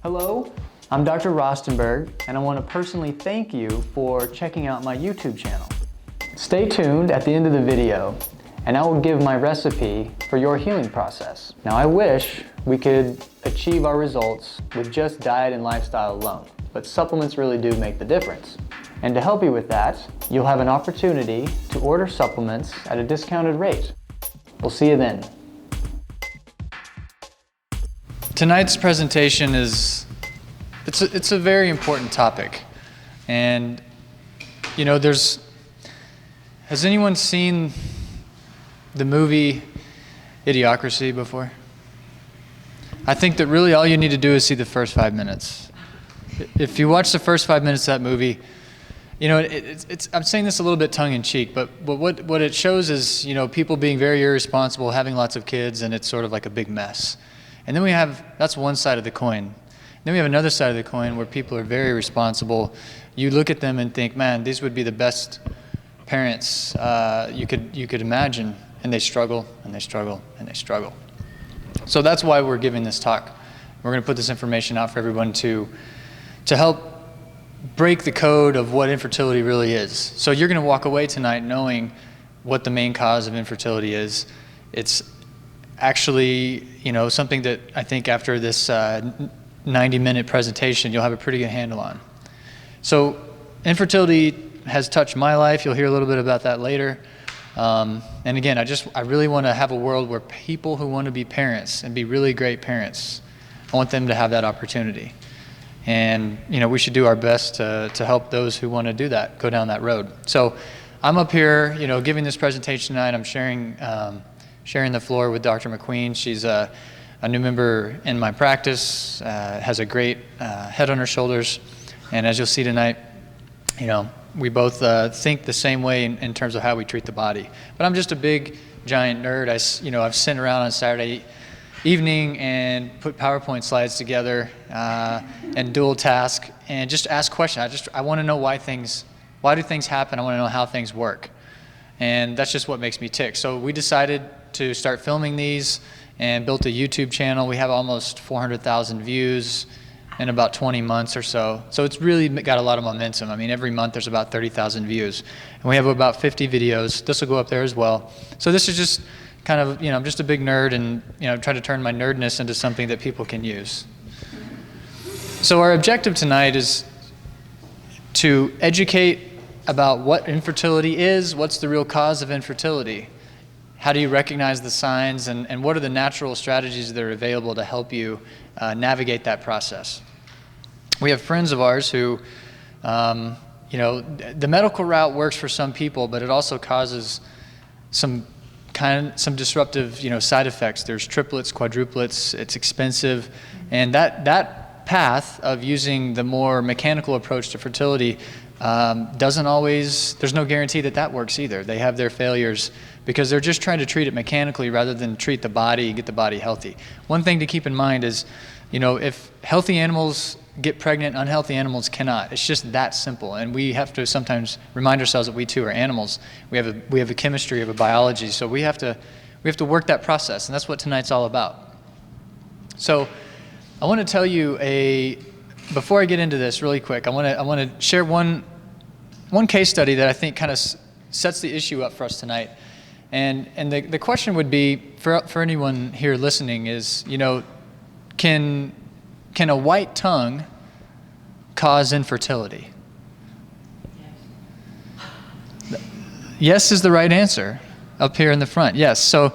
Hello, I'm Dr. Rostenberg, and I want to personally thank you for checking out my YouTube channel. Stay tuned at the end of the video, and I will give my recipe for your healing process. Now, I wish we could achieve our results with just diet and lifestyle alone, but supplements really do make the difference. And to help you with that, you'll have an opportunity to order supplements at a discounted rate. We'll see you then. Tonight's presentation is, it's a very important topic. And, you know, has anyone seen the movie Idiocracy before? I think that really all you need to do is see the first 5 minutes. If you watch the first 5 minutes of that movie, you know, I'm saying this a little bit tongue-in-cheek, but what it shows is, you know, people being very irresponsible, having lots of kids, and it's sort of like a big mess. And then that's one side of the coin. Then we have another side of the coin where people are very responsible. You look at them and think, man, these would be the best parents you could imagine, and they struggle, and they struggle, and they struggle. So that's why we're giving this talk. We're going to put this information out for everyone to help break the code of what infertility really is. So you're going to walk away tonight knowing what the main cause of infertility is. It's actually, you know, something that I think after this 90-minute presentation, you'll have a pretty good handle on. So infertility has touched my life. You'll hear a little bit about that later. And again, I really want to have a world where people who want to be parents and be really great parents, I want them to have that opportunity. And, you know, we should do our best to help those who want to do that, go down that road. So I'm up here, you know, giving this presentation tonight. I'm sharing the floor with Dr. McQueen. She's a new member in my practice, has a great head on her shoulders. And as you'll see tonight, you know, we both think the same way in terms of how we treat the body. But I'm just a big, giant nerd. I've sat around on Saturday evening and put PowerPoint slides together and dual task and just ask questions. I want to know why do things happen? I want to know how things work. And that's just what makes me tick. So we decided to start filming these and built a YouTube channel. We have almost 400,000 views in about 20 months or so. So it's really got a lot of momentum. I mean, every month there's about 30,000 views. And we have about 50 videos. This will go up there as well. So this is just kind of, you know, I'm just a big nerd and, you know, try to turn my nerdness into something that people can use. So our objective tonight is to educate about what infertility is, what's the real cause of infertility, how do you recognize the signs, and what are the natural strategies that are available to help you navigate that process. We have friends of ours who, you know, the medical route works for some people, but it also causes some disruptive, you know, side effects. There's triplets, quadruplets, it's expensive, and that path of using the more mechanical approach to fertility doesn't always, there's no guarantee that works either. They have their failures because they're just trying to treat it mechanically rather than treat the body and get the body healthy. One thing to keep in mind is, you know, if healthy animals get pregnant, unhealthy animals cannot. It's just that simple. And we have to sometimes remind ourselves that we too are animals. We have a chemistry, we have a biology, so we have to work that process, and that's what tonight's all about. So I want to tell you before I get into this really quick, I want to share one case study that I think kind of sets the issue up for us tonight. And the question would be, for anyone here listening, is, you know, can a white tongue cause infertility? Yes is the right answer up here in the front. Yes. So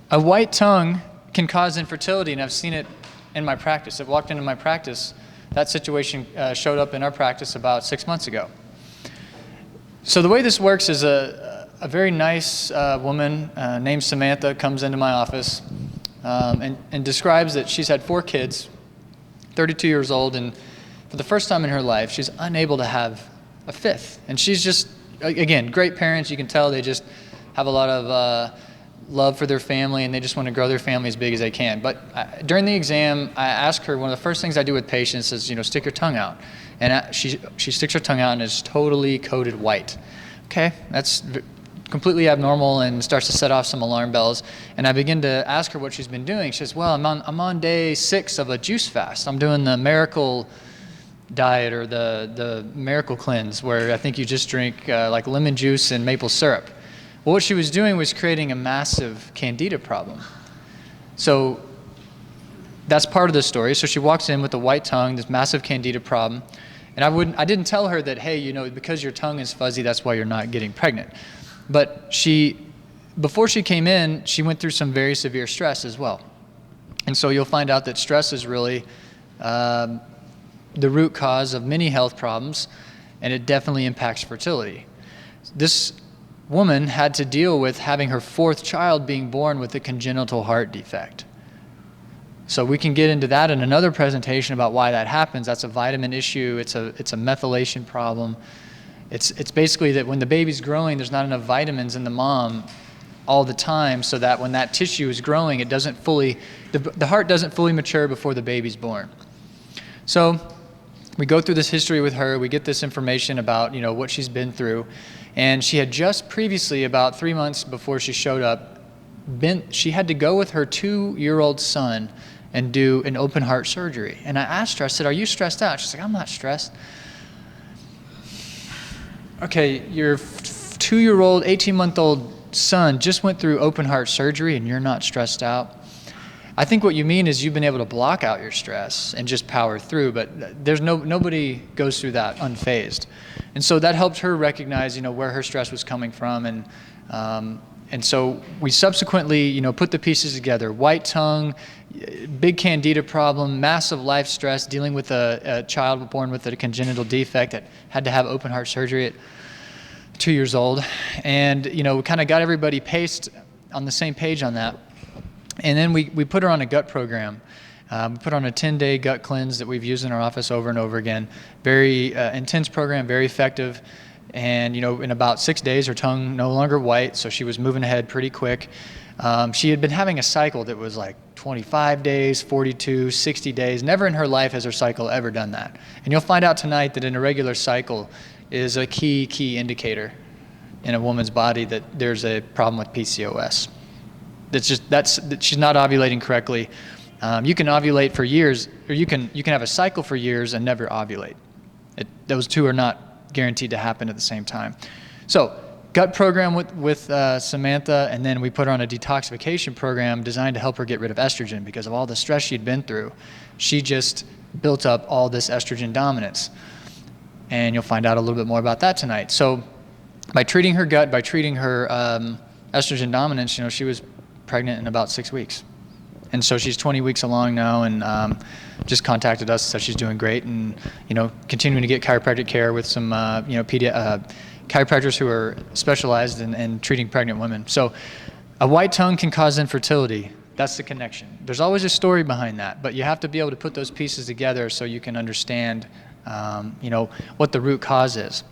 a white tongue can cause infertility, and I've seen it in my practice. I've walked into my practice. That situation showed up in our practice about 6 months ago. So the way this works is a very nice woman named Samantha comes into my office and describes that she's had 4 kids, 32 years old, and for the first time in her life, she's unable to have a 5th. And she's just, again, great parents. You can tell they just have a lot of love for their family, and they just want to grow their family as big as they can. But during the exam, I asked her, one of the first things I do with patients is, you know, stick your tongue out. And she sticks her tongue out and it's totally coated white. Okay, that's completely abnormal and starts to set off some alarm bells. And I begin to ask her what she's been doing. She says, well, I'm on day 6 of a juice fast. I'm doing the Miracle diet, or the Miracle cleanse, where I think you just drink like lemon juice and maple syrup. Well, what she was doing was creating a massive candida problem. So that's part of the story. So she walks in with a white tongue, this massive candida problem. And I didn't tell her that, hey, because your tongue is fuzzy, that's why you're not getting pregnant. But before she came in, she went through some very severe stress as well. And so you'll find out that stress is really the root cause of many health problems, and it definitely impacts fertility. This woman had to deal with having her 4th child being born with a congenital heart defect. So we can get into that in another presentation about why that happens. That's a vitamin issue. It's a methylation problem. It's basically that when the baby's growing, there's not enough vitamins in the mom all the time, so that when that tissue is growing, it doesn't fully, the heart doesn't fully mature before the baby's born. So we go through this history with her. We get this information about what she's been through, and she had just previously, about 3 months before she showed up, she had to go with her 2-year-old son and do an open heart surgery. And I asked her, I said, are you stressed out? She's like, I'm not stressed. Okay, your 2-year-old, 18-month-old son just went through open heart surgery and you're not stressed out? I think what you mean is you've been able to block out your stress and just power through, but there's nobody goes through that unfazed. And so that helped her recognize, where her stress was coming from. And so we subsequently, put the pieces together. White tongue, big candida problem, massive life stress, dealing with a child born with a congenital defect that had to have open heart surgery at 2 years old. And, we kind of got everybody paced on the same page on that. And then we put her on a gut program. We put her on a 10-day gut cleanse that we've used in our office over and over again. Very intense program, very effective. And, in about 6 days, her tongue no longer white, so she was moving ahead pretty quick. She had been having a cycle that was like 25 days, 42, 60 days. Never in her life has her cycle ever done that. And you'll find out tonight that an irregular cycle is a key indicator in a woman's body that there's a problem with PCOS. She's not ovulating correctly. You can ovulate for years, or you can have a cycle for years and never ovulate. Those two are not guaranteed to happen at the same time. So gut program with Samantha, and then we put her on a detoxification program designed to help her get rid of estrogen because of all the stress she'd been through. She just built up all this estrogen dominance. And you'll find out a little bit more about that tonight. So by treating her gut, by treating her estrogen dominance, she was pregnant in about 6 weeks. And so she's 20 weeks along now, and just contacted us, said she's doing great, and continuing to get chiropractic care with some chiropractors who are specialized in treating pregnant women. So a white tongue can cause infertility. That's the connection. There's always a story behind that, but you have to be able to put those pieces together so you can understand what the root cause is.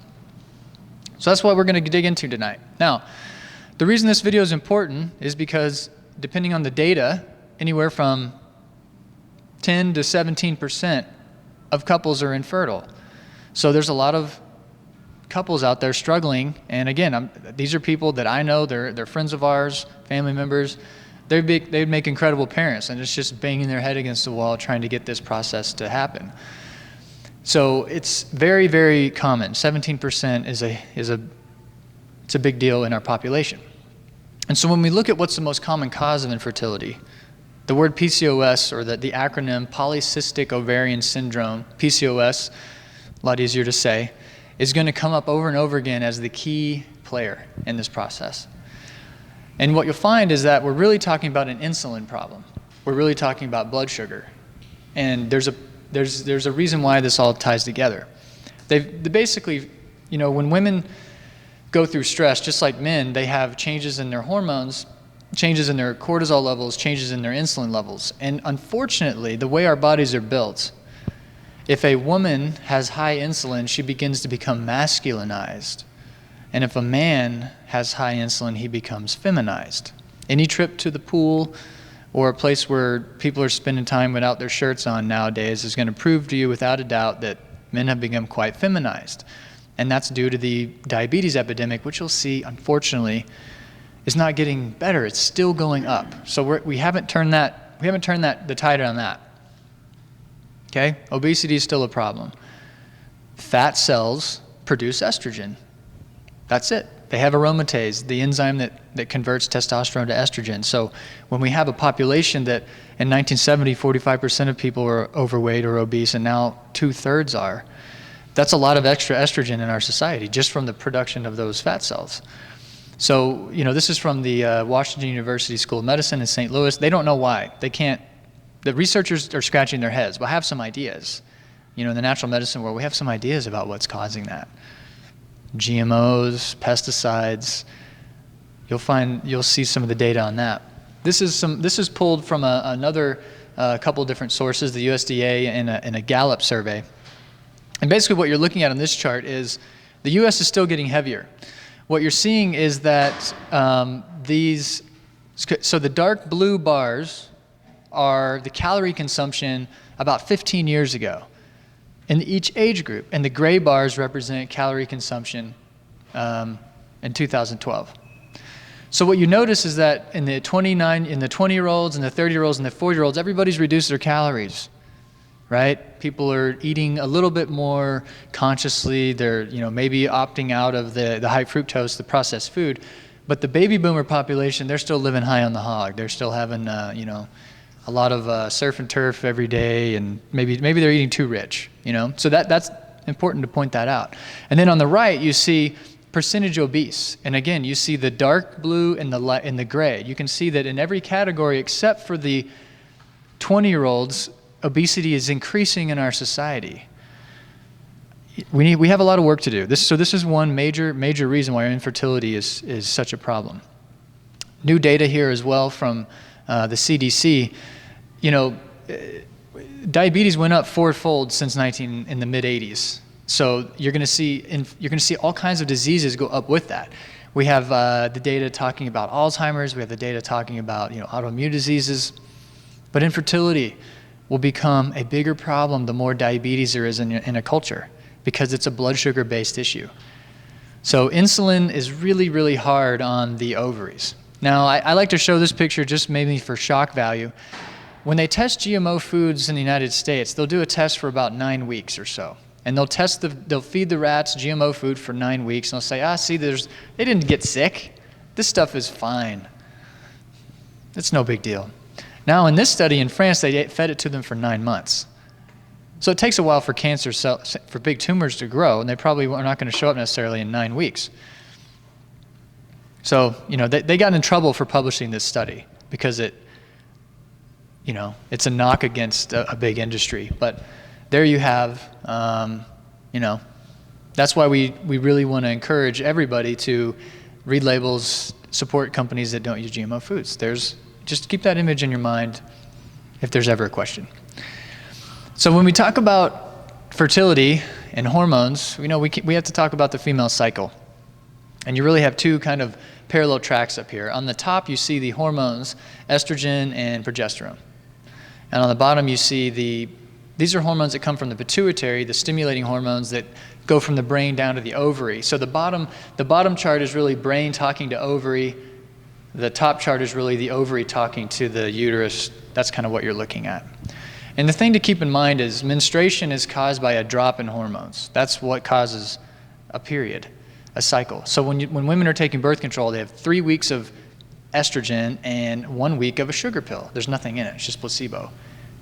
So that's what we're going to dig into tonight. Now, the reason this video is important is because depending on the data, anywhere from 10 to 17% of couples are infertile. So there's a lot of couples out there struggling. And again, these are people that I know, they're friends of ours, family members. They'd make incredible parents, and it's just banging their head against the wall trying to get this process to happen. So it's very, very common. 17% it's a big deal in our population. And so when we look at what's the most common cause of infertility, the word PCOS, or the acronym Polycystic Ovarian Syndrome, PCOS, a lot easier to say, is going to come up over and over again as the key player in this process. And what you'll find is that we're really talking about an insulin problem. We're really talking about blood sugar. And there's a reason why this all ties together. They basically, when women go through stress, just like men, they have changes in their hormones, changes in their cortisol levels, changes in their insulin levels. And unfortunately, the way our bodies are built, if a woman has high insulin, she begins to become masculinized. And if a man has high insulin, he becomes feminized. Any trip to the pool or a place where people are spending time without their shirts on nowadays is going to prove to you without a doubt that men have become quite feminized. And that's due to the diabetes epidemic, which you'll see, unfortunately, is not getting better. It's still going up. So we haven't turned the tide on that. Okay? Obesity is still a problem. Fat cells produce estrogen. That's it. They have aromatase, the enzyme that converts testosterone to estrogen. So when we have a population that in 1970, 45% of people were overweight or obese, and now 2/3 are, that's a lot of extra estrogen in our society just from the production of those fat cells. So, this is from the Washington University School of Medicine in St. Louis. They don't know why. The researchers are scratching their heads, but have some ideas. In the natural medicine world, we have some ideas about what's causing that. GMOs, pesticides. You'll see some of the data on that. This is pulled from another couple different sources, the USDA and a Gallup survey. And basically what you're looking at on this chart is the U.S. is still getting heavier. What you're seeing is that so the dark blue bars are the calorie consumption about 15 years ago in each age group, and the gray bars represent calorie consumption in 2012. So what you notice is that in the 20-year-olds and the 30-year-olds and the 40-year-olds, everybody's reduced their calories, right? People are eating a little bit more consciously. They're maybe opting out of the high fructose, the processed food. But the baby boomer population, they're still living high on the hog. They're still having a lot of surf and turf every day, and maybe they're eating too rich. So that's important to point that out. And then on the right, you see percentage obese, and again, you see the dark blue and the gray. You can see that in every category except for the 20-year-olds, obesity is increasing in our society. We have a lot of work to do. This is one major reason why infertility is such a problem. New data here as well from the CDC. Diabetes went up fourfold since in the mid 80s. So you're going to see all kinds of diseases go up with that. We have the data talking about Alzheimer's. We have the data talking about autoimmune diseases, but infertility will become a bigger problem the more diabetes there is in a culture, because it's a blood sugar based issue. So insulin is really, really hard on the ovaries. Now, I like to show this picture just maybe for shock value. When they test GMO foods in the United States, they'll do a test for about 9 weeks or so. And they'll feed the rats GMO food for 9 weeks, and they'll say, see, they didn't get sick. This stuff is fine. It's no big deal. Now, in this study in France, they fed it to them for 9 months. So it takes a while for cancer cells, for big tumors to grow, and they probably are not going to show up necessarily in 9 weeks. So, they got in trouble for publishing this study because it's a knock against a big industry. But there you have, that's why we really want to encourage everybody to read labels, support companies that don't use GMO foods. Just keep that image in your mind if there's ever a question. So when we talk about fertility and hormones, we have to talk about the female cycle. And you really have two kind of parallel tracks up here. On the top, you see the hormones, estrogen and progesterone. And on the bottom, you see these are hormones that come from the pituitary, the stimulating hormones that go from the brain down to the ovary. So the bottom chart is really brain talking to ovary. The top chart is really the ovary talking to the uterus. That's kind of what you're looking at. And the thing to keep in mind is menstruation is caused by a drop in hormones. That's what causes a period, a cycle. So when women are taking birth control, they have 3 weeks of estrogen and 1 week of a sugar pill. There's nothing in it. It's just placebo.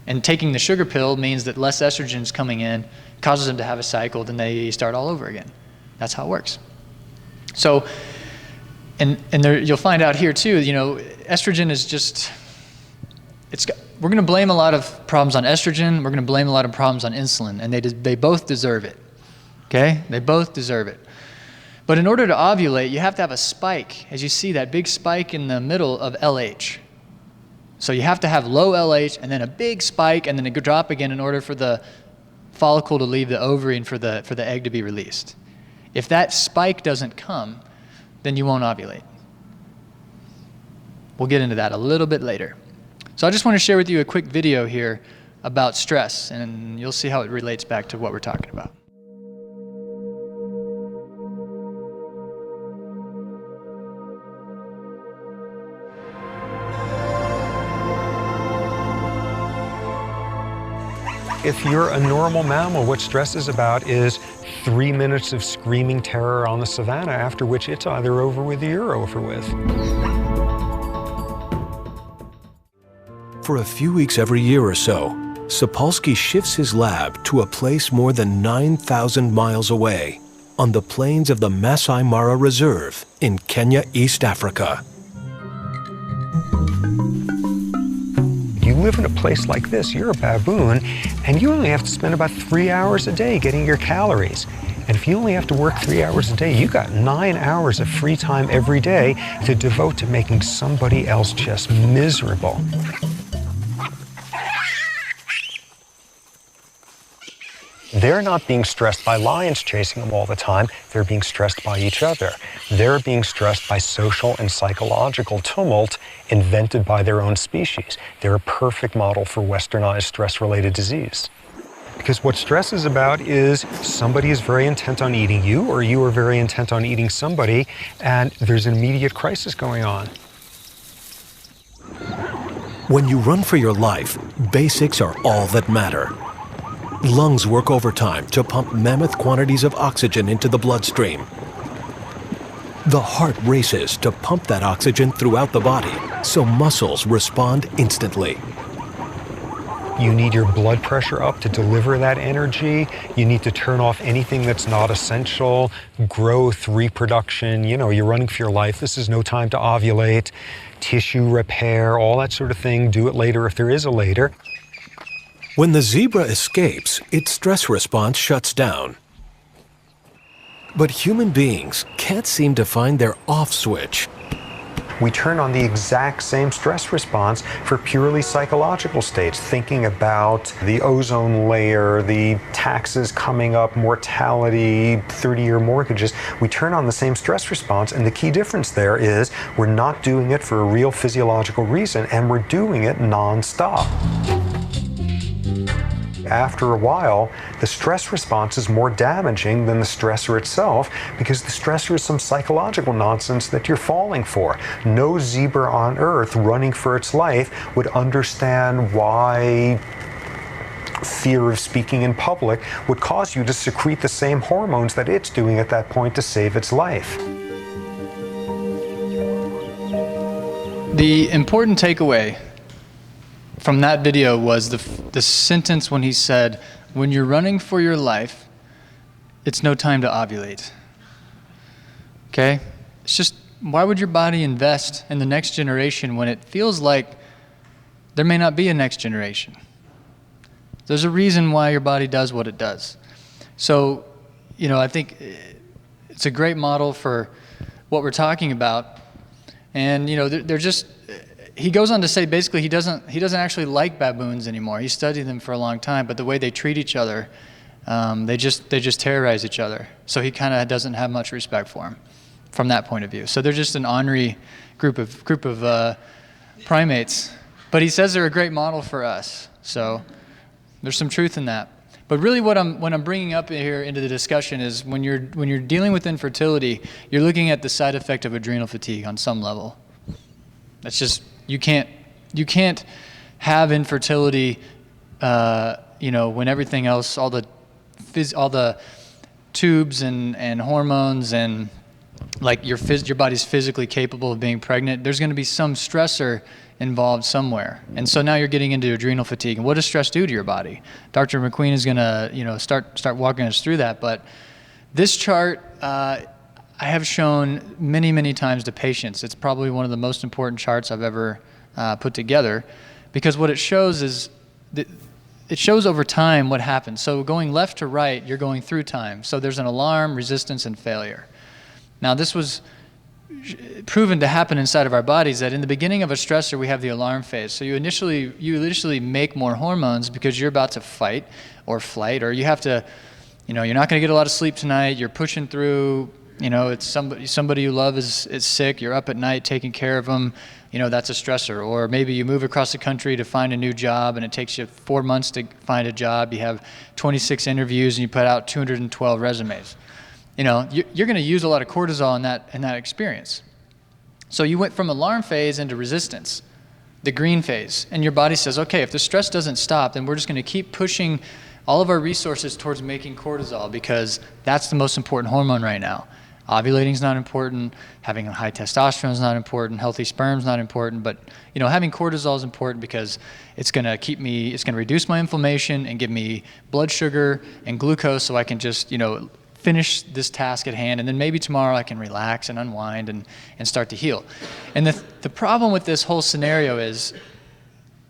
And taking the sugar pill means that less estrogen is coming in, causes them to have a cycle, then they start all over again. That's how it works. So, and there, you'll find out here too, estrogen is just, we're going to blame a lot of problems on estrogen. We're going to blame a lot of problems on insulin, and they both deserve it. Okay? They both deserve it. But in order to ovulate, you have to have a spike, as you see that big spike in the middle of LH. So you have to have low LH and then a big spike and then a drop again in order for the follicle to leave the ovary and for the egg to be released. If that spike doesn't come, then you won't ovulate. We'll get into that a little bit later. So I just want to share with you a quick video here about stress, and you'll see how it relates back to what we're talking about. If you're a normal mammal, what stress is about is 3 minutes of screaming terror on the savannah, after which it's either over with or you're over with. For a few weeks every year or so, Sapolsky shifts his lab to a place more than 9,000 miles away on the plains of the Masai Mara Reserve in Kenya, East Africa. You live in a place like this, you're a baboon, and you only have to spend about 3 hours a day getting your calories. And if you only have to work 3 hours a day, you got 9 hours of free time every day to devote to making somebody else just miserable. They're not being stressed by lions chasing them all the time. They're being stressed by each other. They're being stressed by social and psychological tumult invented by their own species. They're a perfect model for westernized stress-related disease. Because what stress is about is somebody is very intent on eating you, or you are very intent on eating somebody, and there's an immediate crisis going on. When you run for your life, basics are all that matter. Lungs work overtime to pump mammoth quantities of oxygen into the bloodstream. The heart races to pump that oxygen throughout the body, so muscles respond instantly. You need your blood pressure up to deliver that energy. You need to turn off anything that's not essential. Growth, reproduction, you're running for your life. This is no time to ovulate. Tissue repair, all that sort of thing. Do it later if there is a later. When the zebra escapes, its stress response shuts down. But human beings can't seem to find their off switch. We turn on the exact same stress response for purely psychological states, thinking about the ozone layer, the taxes coming up, mortality, 30-year mortgages. We turn on the same stress response, and the key difference there is we're not doing it for a real physiological reason, and we're doing it nonstop. After a while, the stress response is more damaging than the stressor itself, because the stressor is some psychological nonsense that you're falling for. No zebra on Earth running for its life would understand why fear of speaking in public would cause you to secrete the same hormones that it's doing at that point to save its life. The important takeaway from that video was the sentence when he said, when you're running for your life, it's no time to ovulate. Okay? It's just, why would your body invest in the next generation when it feels like there may not be a next generation? There's a reason why your body does what it does. So, I think it's a great model for what we're talking about. And, they're just, he goes on to say basically he doesn't actually like baboons anymore. He studied them for a long time, but the way they treat each other, they just terrorize each other. So he kind of doesn't have much respect for them from that point of view. So they're just an ornery group of primates. But he says they're a great model for us. So there's some truth in that. But really what I'm bringing up here into the discussion is when you're dealing with infertility, you're looking at the side effect of adrenal fatigue on some level. That's just, you can't have infertility, when everything else, all the tubes and hormones and like your body's physically capable of being pregnant, there's going to be some stressor involved somewhere. And so now you're getting into adrenal fatigue. And what does stress do to your body? Dr. McQueen is going to, start walking us through that. But this chart, I have shown many, many times to patients. It's probably one of the most important charts I've ever put together, because what it shows is that it shows over time what happens. So going left to right, you're going through time. So there's an alarm, resistance, and failure. Now this was proven to happen inside of our bodies, that in the beginning of a stressor, we have the alarm phase. So you initially make more hormones because you're about to fight or flight, or you have to, you're not going to get a lot of sleep tonight. You're pushing through. It's somebody you love is sick. You're up at night taking care of them. That's a stressor. Or maybe you move across the country to find a new job, and it takes you 4 months to find a job. You have 26 interviews, and you put out 212 resumes. You're going to use a lot of cortisol in that experience. So you went from alarm phase into resistance. the green phase. And your body says, okay, if the stress doesn't stop, then we're just going to keep pushing all of our resources towards making cortisol because that's the most important hormone right now. Ovulating is not important, having a high testosterone is not important, healthy sperm is not important, but having cortisol is important because it's going to reduce my inflammation and give me blood sugar and glucose so I can just, finish this task at hand, and then maybe tomorrow I can relax and unwind and start to heal. And the problem with this whole scenario is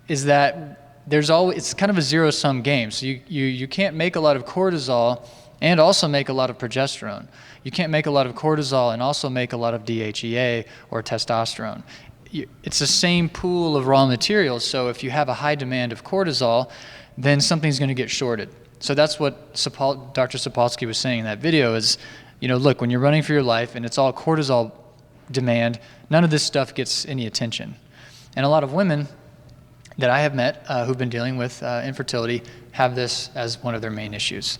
that it's kind of a zero-sum game. So you can't make a lot of cortisol and also make a lot of progesterone. You can't make a lot of cortisol and also make a lot of DHEA or testosterone. It's the same pool of raw materials, so if you have a high demand of cortisol, then something's going to get shorted. So that's what Dr. Sapolsky was saying in that video is, look, when you're running for your life and it's all cortisol demand, none of this stuff gets any attention. And a lot of women that I have met who've been dealing with infertility have this as one of their main issues.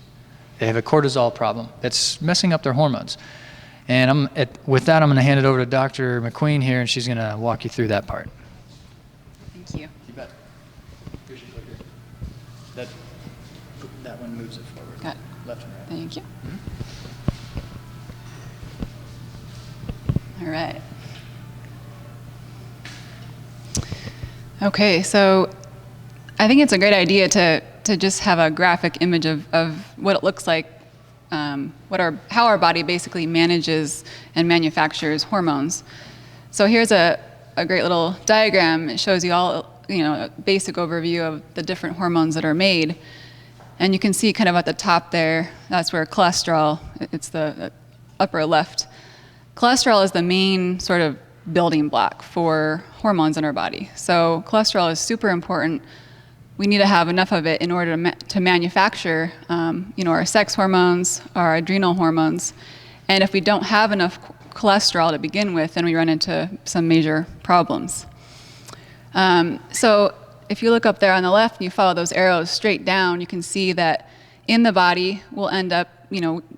They have a cortisol problem that's messing up their hormones. And with that, I'm going to hand it over to Dr. McQueen here, and she's going to walk you through that part. Thank you. You bet. Here's your clicker. That one moves it forward. Got it. Left and right. Thank you. All right. Okay, so I think it's a great idea to just have a graphic image of what it looks like, how our body basically manages and manufactures hormones. So here's a great little diagram. It shows you all, a basic overview of the different hormones that are made. And you can see kind of at the top there, that's where cholesterol, it's the upper left. Cholesterol is the main sort of building block for hormones in our body. So cholesterol is super important. We need to have enough of it in order to manufacture, our sex hormones, our adrenal hormones. And if we don't have enough cholesterol to begin with, then we run into some major problems. So if you look up there on the left and you follow those arrows straight down, you can see that in the body we'll end up,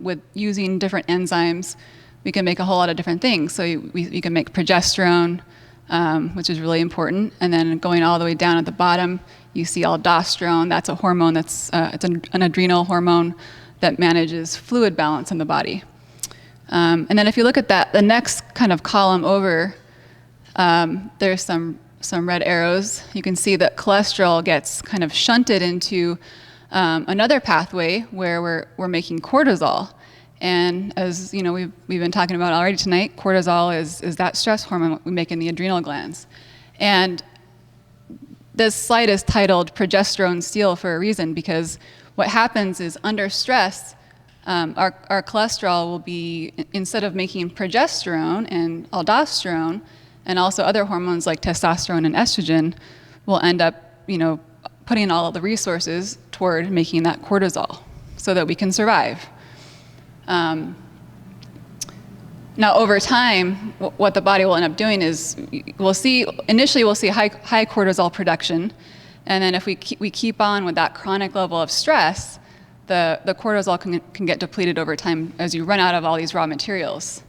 with using different enzymes, we can make a whole lot of different things. So you can make progesterone, which is really important. And then going all the way down at the bottom, you see aldosterone. That's a hormone it's an adrenal hormone that manages fluid balance in the body. And then if you look at the next kind of column over, there's some red arrows. You can see that cholesterol gets kind of shunted into another pathway where we're making cortisol. And as we've been talking about already tonight, cortisol is that stress hormone we make in the adrenal glands. And this slide is titled Progesterone Steal for a reason, because what happens is under stress, our cholesterol will be, instead of making progesterone and aldosterone, and also other hormones like testosterone and estrogen, will end up, putting all of the resources toward making that cortisol so that we can survive. Now, over time, what the body will end up doing is initially we'll see high cortisol production, and then if we keep on with that chronic level of stress, the cortisol can get depleted over time as you run out of all these raw materials.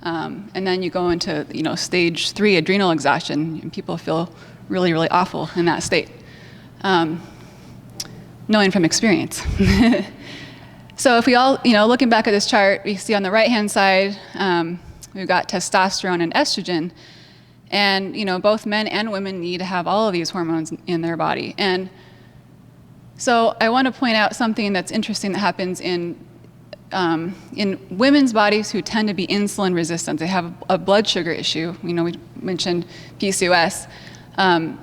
And then you go into stage 3 adrenal exhaustion, and people feel really, really awful in that state, knowing from experience. So if we all, looking back at this chart, we see on the right-hand side, we've got testosterone and estrogen. And, both men and women need to have all of these hormones in their body. And so I want to point out something that's interesting that happens in women's bodies who tend to be insulin resistant. They have a blood sugar issue. We mentioned PCOS. An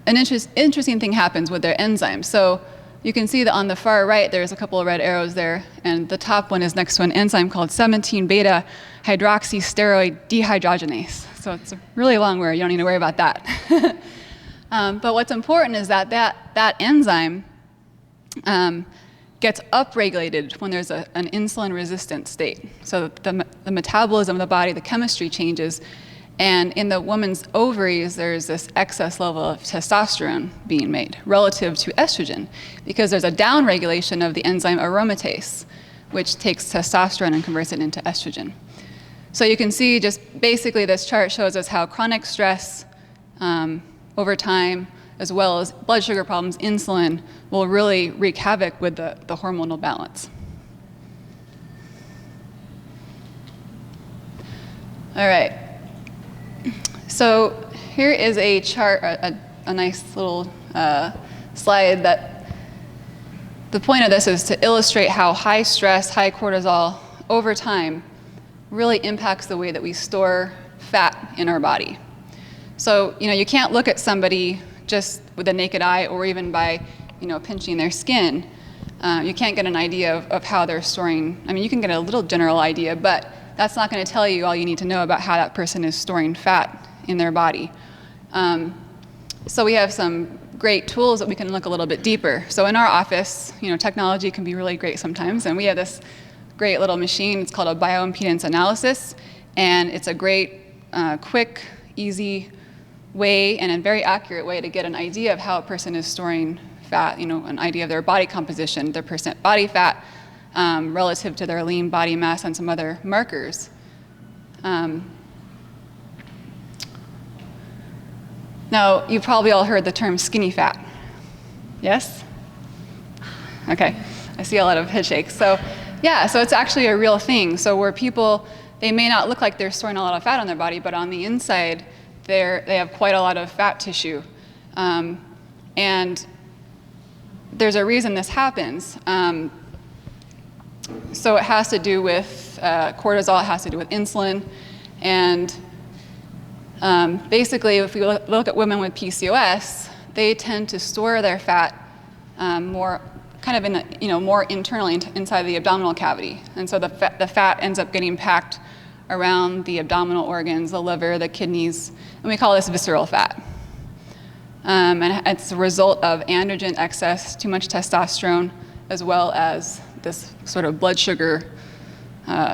interesting thing happens with their enzymes. So you can see that on the far right, there's a couple of red arrows there, and the top one is next to an enzyme called 17-beta hydroxysteroid dehydrogenase. So it's a really long word. You don't need to worry about that. But what's important is that enzyme gets upregulated when there's an insulin-resistant state. So the metabolism of the body, the chemistry changes, and in the woman's ovaries, there's this excess level of testosterone being made relative to estrogen, because there's a downregulation of the enzyme aromatase, which takes testosterone and converts it into estrogen. So you can see just basically this chart shows us how chronic stress, over time, as well as blood sugar problems, insulin, will really wreak havoc with the hormonal balance. All right. So here is a chart, a nice little slide that the point of this is to illustrate how high stress, high cortisol over time really impacts the way that we store fat in our body. So, you can't look at somebody just with the naked eye or even by, pinching their skin. You can't get an idea of how they're storing. I mean, you can get a little general idea, but that's not going to tell you all you need to know about how that person is storing fat in their body. So we have some great tools that we can look a little bit deeper. So in our office, technology can be really great sometimes, and we have this great little machine. It's called a bioimpedance analysis, and it's a great, quick, easy way and a very accurate way to get an idea of how a person is storing fat, an idea of their body composition, their percent body fat, relative to their lean body mass and some other markers. Now, you've probably all heard the term skinny fat. Yes? Okay, I see a lot of head shakes. So yeah, so it's actually a real thing. So where people, they may not look like they're storing a lot of fat on their body, but on the inside, they have quite a lot of fat tissue. And there's a reason this happens. So it has to do with cortisol, it has to do with insulin, and basically, if we look at women with PCOS, they tend to store their fat more kind of in more internally inside the abdominal cavity. And so the fat ends up getting packed around the abdominal organs, the liver, the kidneys, and we call this visceral fat. And it's a result of androgen excess, too much testosterone, as well as this sort of blood sugar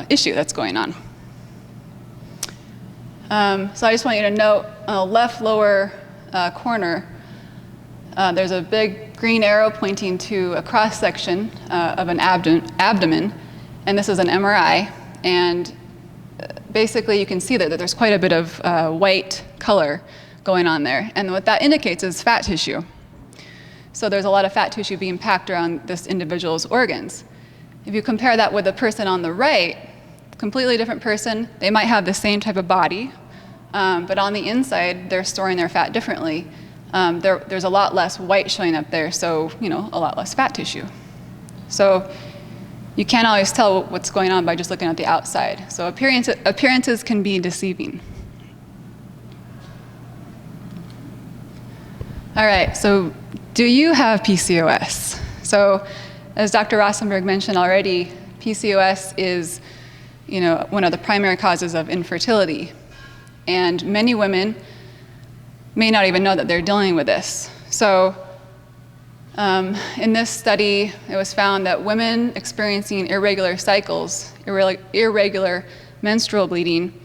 issue that's going on. So I just want you to note, left lower corner, there's a big green arrow pointing to a cross-section of an abdomen, and this is an MRI, and basically you can see that there's quite a bit of white color going on there, and what that indicates is fat tissue. So there's a lot of fat tissue being packed around this individual's organs. If you compare that with the person on the right, completely different person, they might have the same type of body, but on the inside, they're storing their fat differently. There's a lot less white showing up there, so a lot less fat tissue. So you can't always tell what's going on by just looking at the outside. So appearances can be deceiving. All right, so do you have PCOS? So as Dr. Rostenberg mentioned already, PCOS is one of the primary causes of infertility. And many women may not even know that they're dealing with this. So in this study, it was found that women experiencing irregular cycles, irregular menstrual bleeding,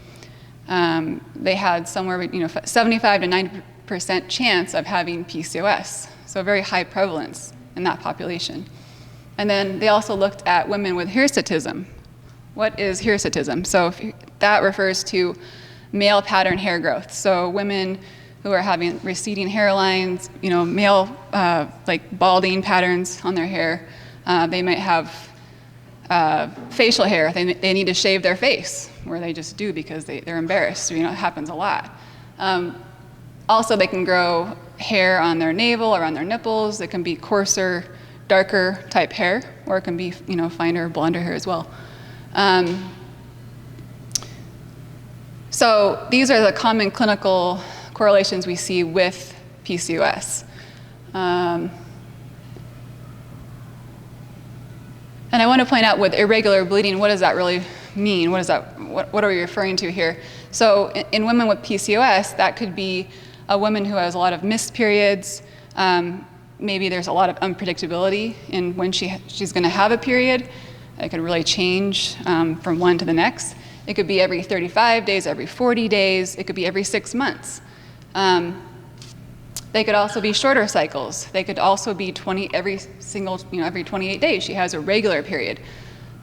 they had somewhere between 75 to 90% chance of having PCOS. So a very high prevalence in that population. And then they also looked at women with hirsutism. What is hirsutism? So that refers to male pattern hair growth. So women who are having receding hairlines, male like balding patterns on their hair. They might have facial hair. They need to shave their face, or they just do because they're embarrassed. So, it happens a lot. Also, they can grow hair on their navel or on their nipples. It can be coarser, darker type hair, or it can be finer, blonder hair as well. So these are the common clinical correlations we see with PCOS. And I want to point out with irregular bleeding, what does that really mean? What are we referring to here? So in women with PCOS, that could be a woman who has a lot of missed periods. Maybe there's a lot of unpredictability in when she's going to have a period. It could really change from one to the next. It could be every 35 days, every 40 days. It could be every 6 months. They could also be shorter cycles. They could also be every 28 days. She has a regular period,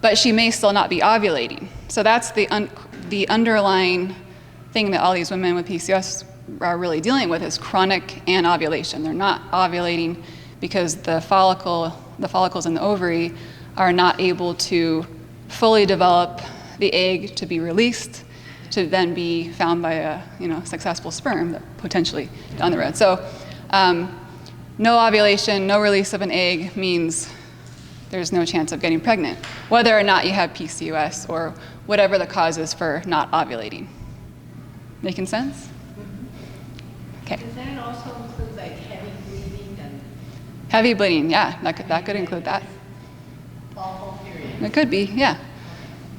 but she may still not be ovulating. So that's the underlying thing that all these women with PCOS are really dealing with is chronic anovulation. They're not ovulating because the follicles in the ovary are not able to fully develop the egg to be released to then be found by a successful sperm that potentially down the road. So no ovulation, no release of an egg means there's no chance of getting pregnant, whether or not you have PCOS or whatever the cause is for not ovulating. Making sense? Okay. Does that also include like heavy bleeding and Heavy bleeding, yeah, that could include that. awful period? It could be, yeah.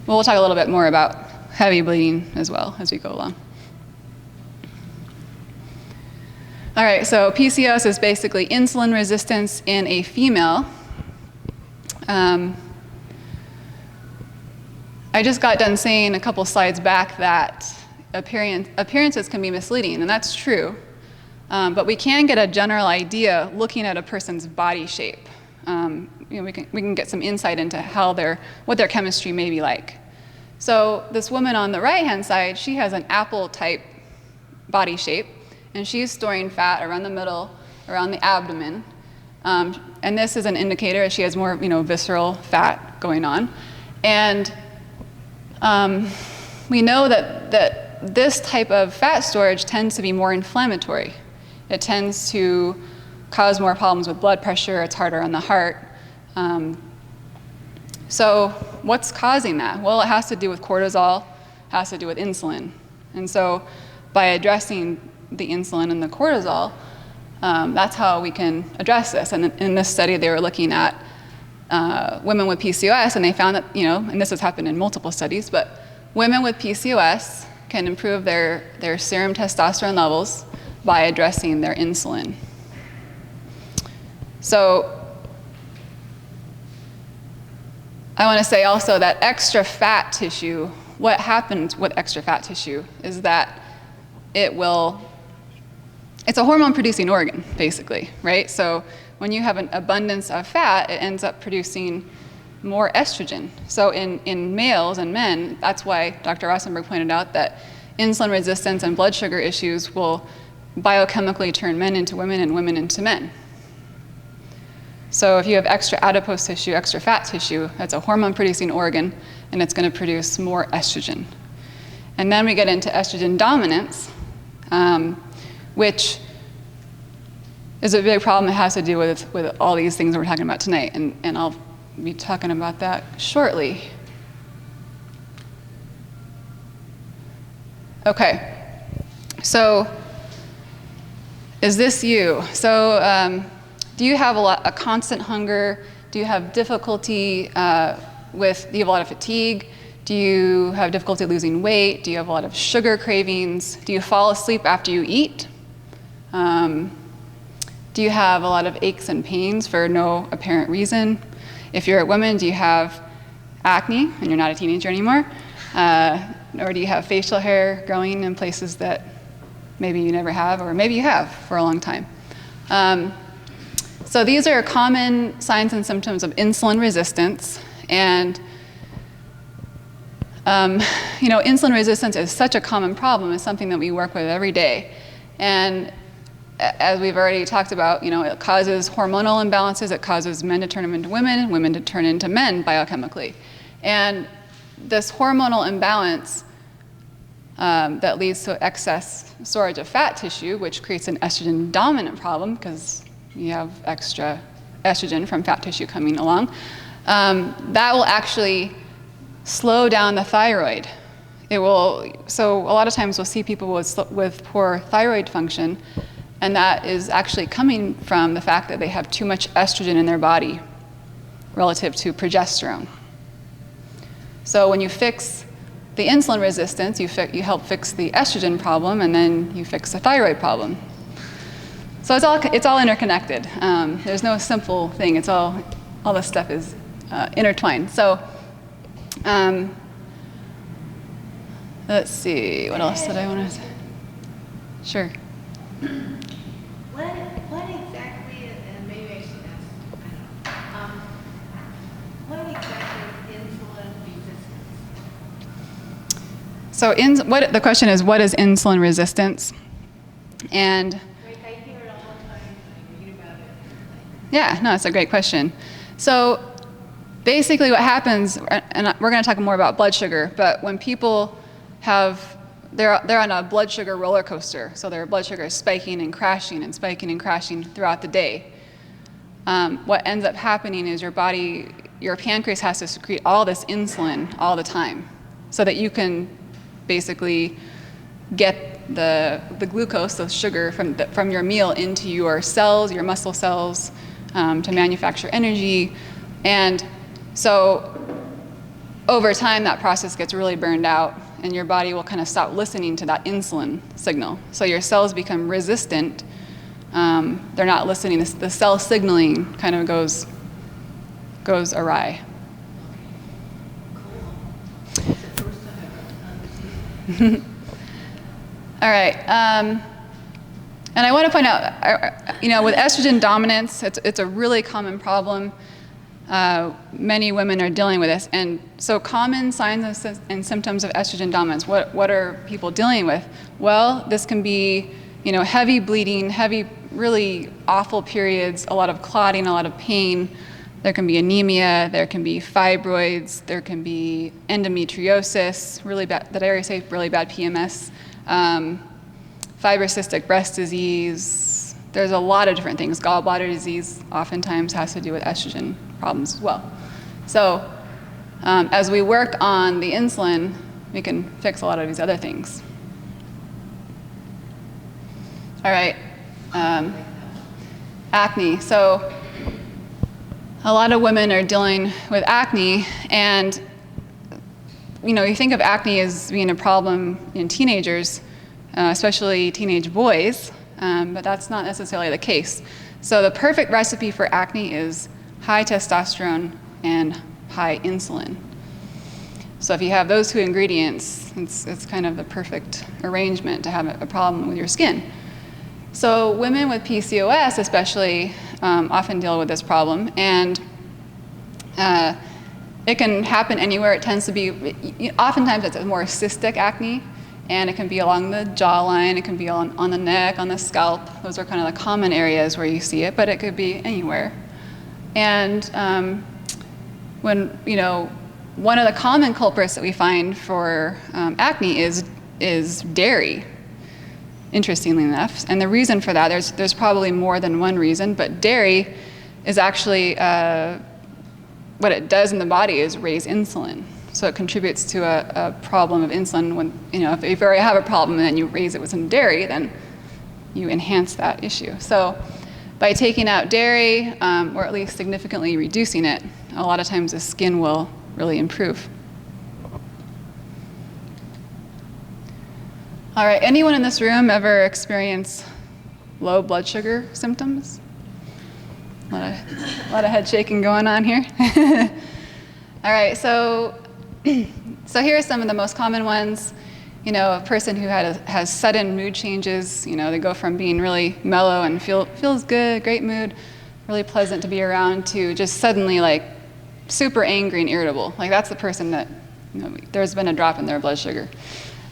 Well, we'll talk a little bit more about heavy bleeding as well as we go along. All right, so PCOS is basically insulin resistance in a female. I just got done saying a couple slides back that appearances can be misleading, and that's true. But we can get a general idea looking at a person's body shape. We can get some insight into what their chemistry may be like. So this woman on the right-hand side, she has an apple-type body shape, and she's storing fat around the middle, around the abdomen. And this is an indicator she has more, visceral fat going on. And we know that this type of fat storage tends to be more inflammatory. It tends to cause more problems with blood pressure. It's harder on the heart. So what's causing that? Well, it has to do with cortisol, has to do with insulin. And so by addressing the insulin and the cortisol, that's how we can address this. And in this study, they were looking at women with PCOS, and they found that, and this has happened in multiple studies, but women with PCOS can improve their serum testosterone levels by addressing their insulin. So I want to say also that extra fat tissue, what happens with extra fat tissue is that it's a hormone producing organ, basically, right? So when you have an abundance of fat, it ends up producing more estrogen. So in males and men, that's why Dr. Rostenberg pointed out that insulin resistance and blood sugar issues will biochemically turn men into women and women into men. So if you have extra adipose tissue, extra fat tissue, that's a hormone producing organ, and it's going to produce more estrogen. And then we get into estrogen dominance, which is a big problem. It has to do with all these things that we're talking about tonight, and I'll be talking about that shortly. Okay, so is this you? So do you have a constant hunger? Do you have difficulty do you have a lot of fatigue? Do you have difficulty losing weight? Do you have a lot of sugar cravings? Do you fall asleep after you eat? Do you have a lot of aches and pains for no apparent reason? If you're a woman, do you have acne and you're not a teenager anymore? Or do you have facial hair growing in places that maybe you never have, or maybe you have for a long time? So these are common signs and symptoms of insulin resistance. And insulin resistance is such a common problem. It's something that we work with every day. And as we've already talked about, it causes hormonal imbalances. It causes men to turn into women, women to turn into men biochemically. And this hormonal imbalance that leads to excess storage of fat tissue, which creates an estrogen dominant problem because you have extra estrogen from fat tissue coming along, that will actually slow down the thyroid. So a lot of times we'll see people with poor thyroid function, and that is actually coming from the fact that they have too much estrogen in their body relative to progesterone. So when you fix the insulin resistance, you help fix the estrogen problem, and then you fix the thyroid problem. So it's all interconnected. There's no simple thing. It's all this stuff is intertwined. So let's see, what else did I want to say? Sure. What exactly, and maybe I should ask, what exactly is insulin resistance? So the question is, what is insulin resistance? And Like, I hear it all the time, I read about it. yeah, no, it's a great question. So basically what happens, and we're going to talk more about blood sugar, but when people they're on a blood sugar roller coaster, so their blood sugar is spiking and crashing and spiking and crashing throughout the day. What ends up happening is your pancreas has to secrete all this insulin all the time so that you can basically get the glucose, the sugar from your meal into your cells, your muscle cells, to manufacture energy. And so over time, that process gets really burned out, and your body will kind of stop listening to that insulin signal. So your cells become resistant. They're not listening. The cell signaling kind of goes awry. All right. And I want to point out, with estrogen dominance, it's a really common problem. Many women are dealing with this. And so common signs and symptoms of estrogen dominance, what are people dealing with? Well, this can be, heavy bleeding, really awful periods, a lot of clotting, a lot of pain. There can be anemia, there can be fibroids, there can be endometriosis, really bad, did I already say really bad PMS? Fibrocystic breast disease. There's a lot of different things. Gallbladder disease oftentimes has to do with estrogen problems as well. So as we work on the insulin, we can fix a lot of these other things. All right, acne. So a lot of women are dealing with acne, and you think of acne as being a problem in teenagers, especially teenage boys, but that's not necessarily the case. So the perfect recipe for acne is high testosterone and high insulin. So if you have those two ingredients, it's kind of the perfect arrangement to have a problem with your skin. So women with PCOS especially often deal with this problem, and it can happen anywhere. It tends to be, oftentimes it's a more cystic acne, and it can be along the jawline, it can be on the neck, on the scalp. Those are kind of the common areas where you see it, but it could be anywhere. And when, one of the common culprits that we find for acne is dairy, interestingly enough. And the reason for that, there's probably more than one reason, but dairy is actually, what it does in the body is raise insulin. So it contributes to a problem of insulin when, if you already have a problem and then you raise it with some dairy, then you enhance that issue. So by taking out dairy, or at least significantly reducing it, a lot of times the skin will really improve. All right, anyone in this room ever experience low blood sugar symptoms? A lot of head shaking going on here. All right, so here are some of the most common ones. A person who has sudden mood changes, they go from being really mellow and feels good, great mood, really pleasant to be around, to just suddenly like super angry and irritable. Like that's the person that, there's been a drop in their blood sugar.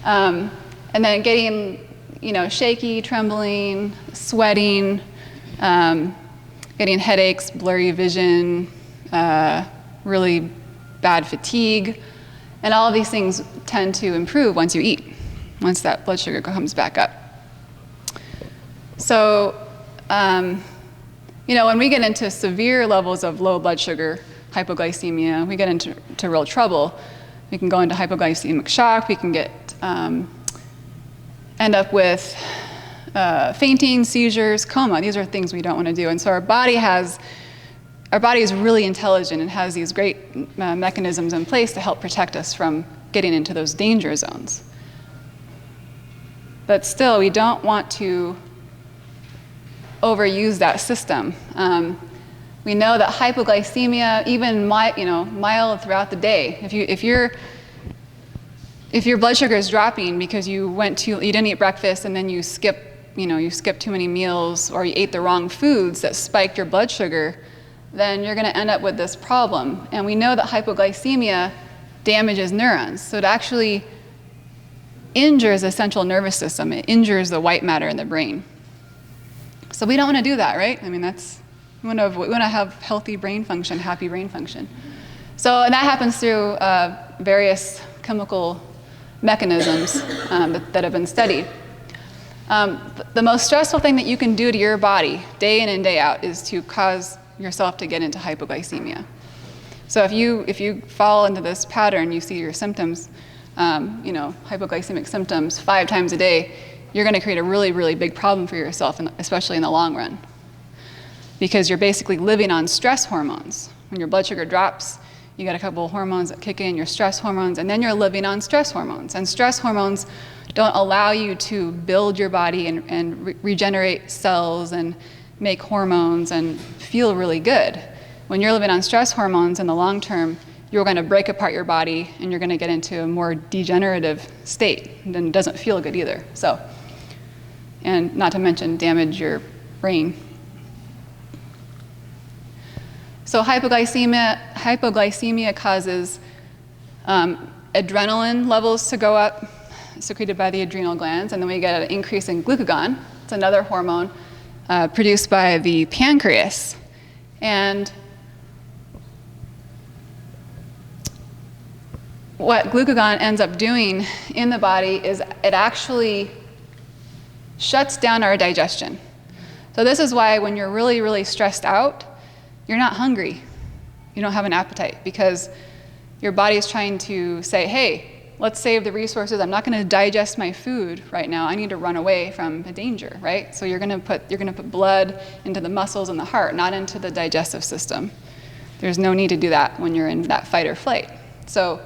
And then getting, shaky, trembling, sweating, getting headaches, blurry vision, really bad fatigue. And all of these things tend to improve once you eat, once that blood sugar comes back up. So, when we get into severe levels of low blood sugar, hypoglycemia, we get into real trouble. We can go into hypoglycemic shock. We can end up with fainting, seizures, coma. These are things we don't want to do. And so our body is really intelligent and has these great mechanisms in place to help protect us from getting into those danger zones. But still, we don't want to overuse that system. We know that hypoglycemia, even mild throughout the day, if your blood sugar is dropping because you didn't eat breakfast and then you skipped too many meals, or you ate the wrong foods that spiked your blood sugar, then you're going to end up with this problem. And we know that hypoglycemia damages neurons. So to actually injures the central nervous system. It injures the white matter in the brain. So we don't want to do that, right? I mean, we want to have healthy brain function, happy brain function. So and that happens through various chemical mechanisms that have been studied. The most stressful thing that you can do to your body day in and day out is to cause yourself to get into hypoglycemia. So if you fall into this pattern, you see your symptoms, hypoglycemic symptoms 5 times a day, you're going to create a really, really big problem for yourself, especially in the long run. Because you're basically living on stress hormones. When your blood sugar drops, you got a couple of hormones that kick in, your stress hormones, and then you're living on stress hormones. And stress hormones don't allow you to build your body and regenerate cells and make hormones and feel really good. When you're living on stress hormones in the long term, you're going to break apart your body and you're going to get into a more degenerative state, and then it doesn't feel good either. So, and not to mention damage your brain. So hypoglycemia causes adrenaline levels to go up, secreted by the adrenal glands, and then we get an increase in glucagon. It's another hormone produced by the pancreas. And what glucagon ends up doing in the body is it actually shuts down our digestion. So this is why when you're really, really stressed out, you're not hungry. You don't have an appetite because your body is trying to say, hey, let's save the resources. I'm not going to digest my food right now. I need to run away from the danger, right? So you're going to put blood into the muscles and the heart, not into the digestive system. There's no need to do that when you're in that fight or flight. So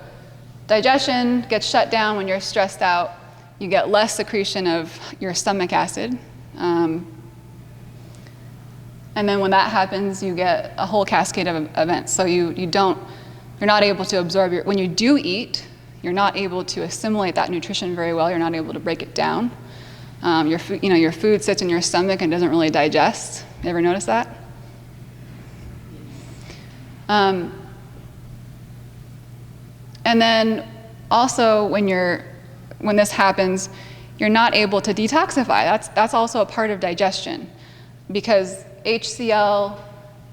digestion gets shut down when you're stressed out. You get less secretion of your stomach acid. And then when that happens, you get a whole cascade of events. So you're not able to absorb when you do eat, you're not able to assimilate that nutrition very well. You're not able to break it down. Your food sits in your stomach and doesn't really digest. You ever notice that? And then also when this happens, you're not able to detoxify. That's also a part of digestion, because HCl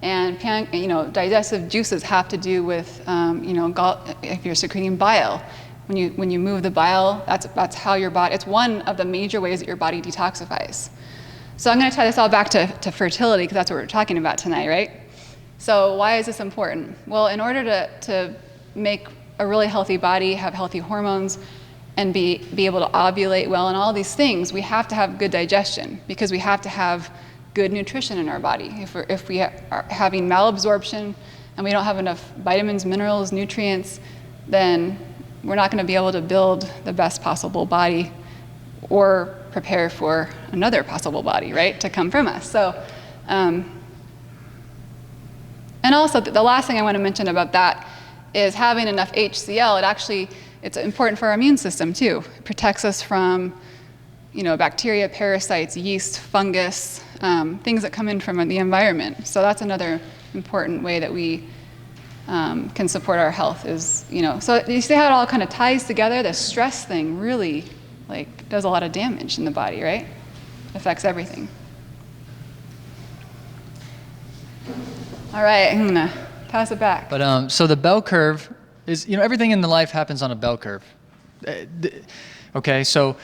and digestive juices have to do with if you're secreting bile. When you move the bile, that's how your body. It's one of the major ways that your body detoxifies. So I'm going to tie this all back to fertility, because that's what we're talking about tonight, right? So why is this important? Well, in order to make a really healthy body, have healthy hormones, and be able to ovulate well and all these things, we have to have good digestion, because we have to have good nutrition in our body. If we are having malabsorption and we don't have enough vitamins, minerals, nutrients, then we're not going to be able to build the best possible body or prepare for another possible body, right, to come from us. So, and also the last thing I want to mention about that is having enough HCl. It's important for our immune system too. It protects us from bacteria, parasites, yeast, fungus, things that come in from the environment. So that's another important way that we can support our health is, so you see how it all kind of ties together? The stress thing really does a lot of damage in the body, right? Affects everything. All right, I'm gonna pass it back. But so the bell curve is, everything in the life happens on a bell curve. Okay, so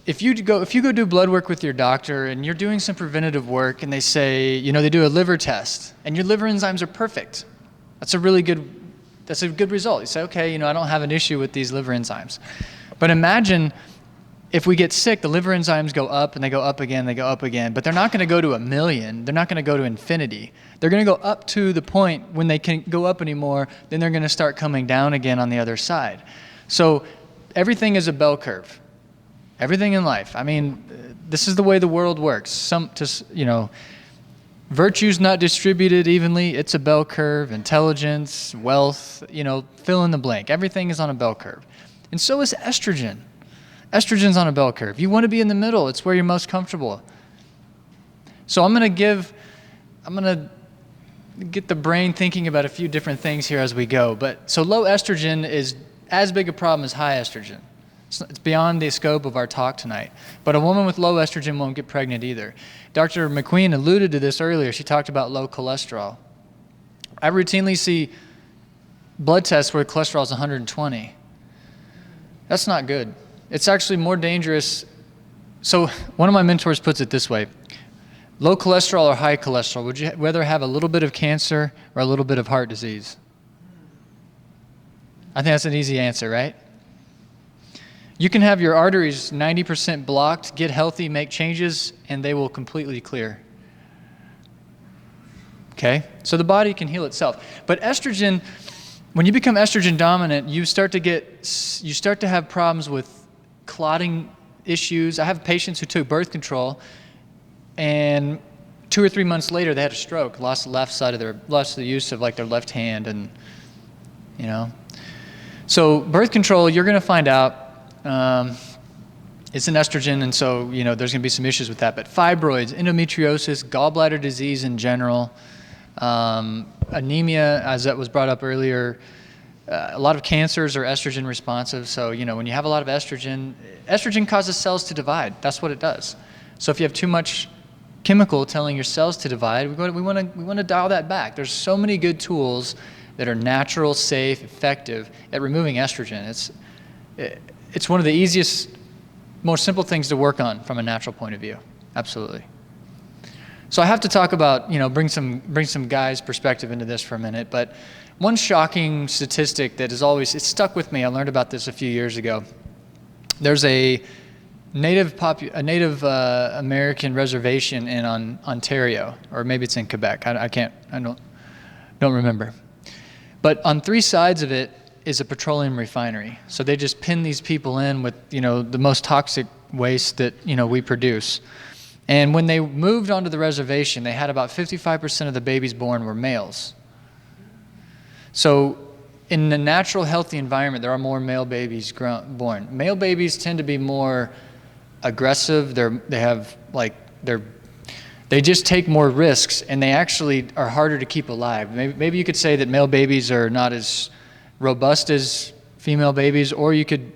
if you go do blood work with your doctor and you're doing some preventative work and they say, they do a liver test and your liver enzymes are perfect, that's a good result. You say, okay, I don't have an issue with these liver enzymes. But imagine if we get sick, the liver enzymes go up and they go up again, they go up again, but they're not going to go to 1,000,000. They're not going to go to infinity. They're going to go up to the point when they can't go up anymore, then they're going to start coming down again on the other side. So everything is a bell curve. Everything in life. I mean, this is the way the world works. Virtue's not distributed evenly. It's a bell curve. Intelligence, wealth, fill in the blank. Everything is on a bell curve. And so is estrogen. Estrogen's on a bell curve. You want to be in the middle. It's where you're most comfortable. So I'm going to get the brain thinking about a few different things here as we go. So low estrogen is as big a problem as high estrogen. It's beyond the scope of our talk tonight. But a woman with low estrogen won't get pregnant either. Dr. McQueen alluded to this earlier. She talked about low cholesterol. I routinely see blood tests where cholesterol is 120. That's not good. It's actually more dangerous. So one of my mentors puts it this way: low cholesterol or high cholesterol, would you rather have a little bit of cancer or a little bit of heart disease? I think that's an easy answer, right? You can have your arteries 90% blocked, get healthy, make changes, and they will completely clear. Okay? So the body can heal itself. But estrogen, when you become estrogen dominant, you start to have problems with clotting issues. I have patients who took birth control, and 2 or 3 months later they had a stroke, lost the use of like their left hand, and you know. So birth control, you're going to find out it's an estrogen, and so you know there's going to be some issues with that. But fibroids, endometriosis, gallbladder disease in general, anemia, as that was brought up earlier. A lot of cancers are estrogen responsive. So you know when you have a lot of estrogen causes cells to divide. That's what it does. So if you have too much chemical telling your cells to divide, we want to dial that back. There's so many good tools that are natural, safe, effective at removing estrogen. It's one of the easiest, most simple things to work on from a natural point of view. Absolutely. So I have to talk about, you know, bring some guys' perspective into this for a minute. But one shocking statistic that it's stuck with me. I learned about this a few years ago. There's a Native American reservation in Ontario, or maybe it's in Quebec. I don't remember. But on 3 sides of it is a petroleum refinery. So they just pin these people in with, you know, the most toxic waste that, you know, we produce. And when they moved onto the reservation, they had about 55% of the babies born were males. So in the natural, healthy environment, there are more male babies born. Male babies tend to be more aggressive. They just take more risks, and they actually are harder to keep alive. Maybe you could say that male babies are not as robust as female babies, or you could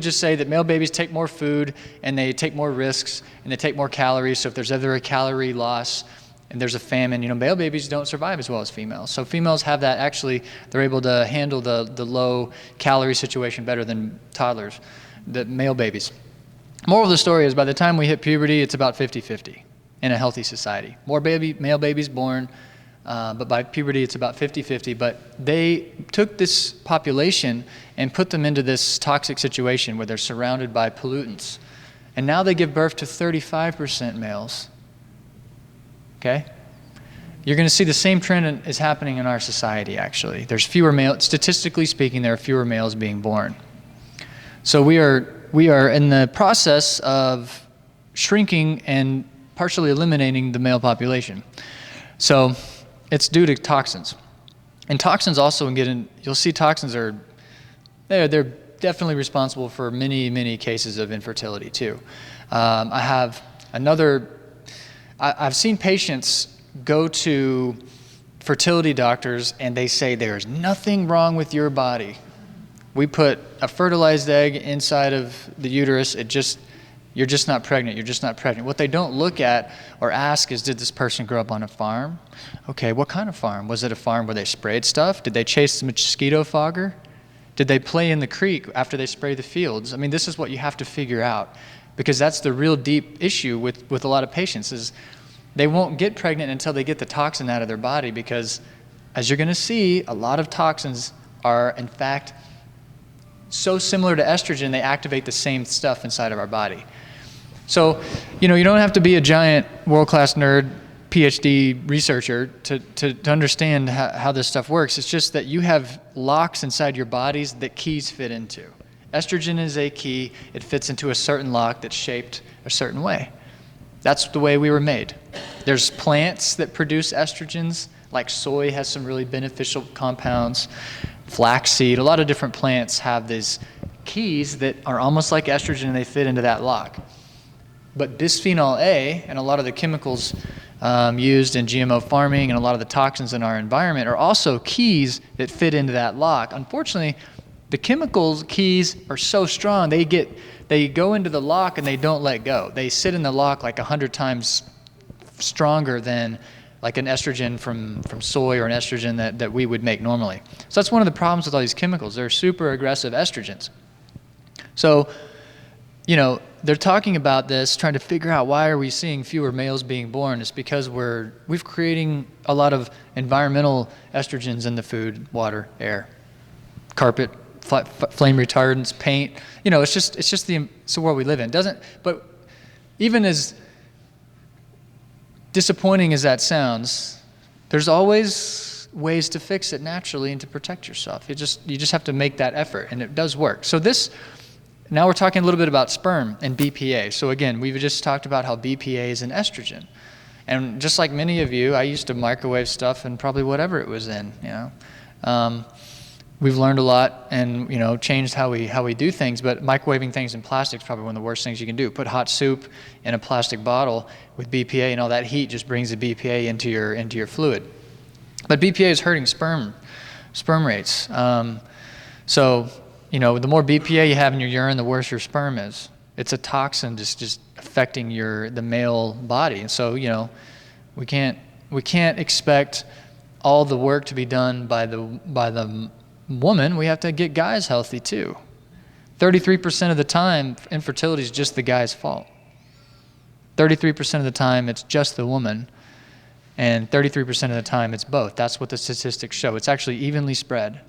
just say that male babies take more food and they take more risks and they take more calories. So if there's ever a calorie loss and there's a famine, you know, male babies don't survive as well as females. So females have that, actually, they're able to handle the low calorie situation better than toddlers, the male babies. Moral of the story is by the time we hit puberty, it's about 50-50 in a healthy society. More male babies born, but by puberty it's about 50-50. But they took this population and put them into this toxic situation where they're surrounded by pollutants. And now they give birth to 35% males. Okay? You're going to see the same trend is happening in our society, actually. There's fewer males, statistically speaking, there are fewer males being born. So we are in the process of shrinking and partially eliminating the male population. So it's due to toxins. And toxins also you'll see toxins they're definitely responsible for many, many cases of infertility too. I've seen patients go to fertility doctors and they say there's nothing wrong with your body. We put a fertilized egg inside of the uterus, you're just not pregnant, you're just not pregnant. What they don't look at or ask is, did this person grow up on a farm? Okay, what kind of farm? Was it a farm where they sprayed stuff? Did they chase the mosquito fogger? Did they play in the creek after they spray the fields? I mean, this is what you have to figure out, because that's the real deep issue with a lot of patients is they won't get pregnant until they get the toxin out of their body, because as you're gonna see, a lot of toxins are in fact so similar to estrogen, they activate the same stuff inside of our body. So, you know, you don't have to be a giant world-class nerd, PhD researcher to understand how this stuff works. It's just that you have locks inside your bodies that keys fit into. Estrogen is a key. It fits into a certain lock that's shaped a certain way. That's the way we were made. There's plants that produce estrogens, like soy has some really beneficial compounds, flaxseed, a lot of different plants have these keys that are almost like estrogen and they fit into that lock. But bisphenol A and a lot of the chemicals used in GMO farming and a lot of the toxins in our environment are also keys that fit into that lock. Unfortunately, The chemical keys are so strong, they go into the lock and they don't let go. They sit in the lock like 100 times stronger than like an estrogen from soy or an estrogen that we would make normally. So that's one of the problems with all these chemicals. They're super aggressive estrogens. So, they're talking about this, trying to figure out why are we seeing fewer males being born. It's because we've creating a lot of environmental estrogens in the food, water, air, carpet, flame retardants, paint. It's just the world we live in. But even as disappointing as that sounds, there's always ways to fix it naturally and to protect yourself. You just have to make that effort, and it does work. So now we're talking a little bit about sperm and BPA. So again, we've just talked about how BPA is an estrogen. And just like many of you, I used to microwave stuff and probably whatever it was in, We've learned a lot and, changed how we do things, but microwaving things in plastic is probably one of the worst things you can do. Put hot soup in a plastic bottle with BPA, and all that heat just brings the BPA into your fluid. But BPA is hurting sperm rates. The more BPA you have in your urine, the worse your sperm is. It's a toxin just affecting the male body. And so, we can't expect all the work to be done by the woman. We have to get guys healthy too. 33% of the time, infertility is just the guy's fault. 33% of the time, it's just the woman. And 33% of the time, it's both. That's what the statistics show. It's actually evenly spread.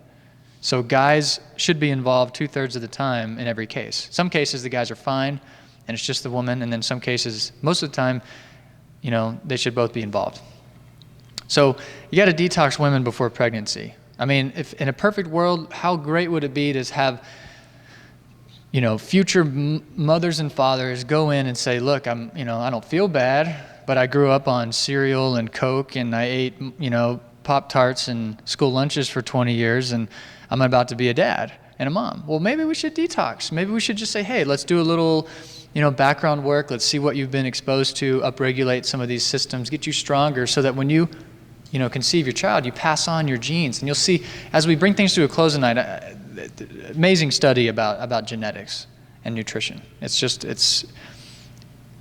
So guys should be involved 2/3 of the time in every case. Some cases the guys are fine and it's just the woman, and then some cases, most of the time, they should both be involved. So you got to detox women before pregnancy. I mean, if in a perfect world, how great would it be to have, future mothers and fathers go in and say, look, I don't feel bad, but I grew up on cereal and Coke and I ate, Pop-Tarts and school lunches for 20 years and I'm about to be a dad and a mom. Well, maybe we should detox. Maybe we should just say, hey, let's do a little, background work. Let's see what you've been exposed to, upregulate some of these systems, get you stronger so that when you, conceive your child, you pass on your genes. And you'll see, as we bring things to a close tonight, amazing study about genetics and nutrition. It's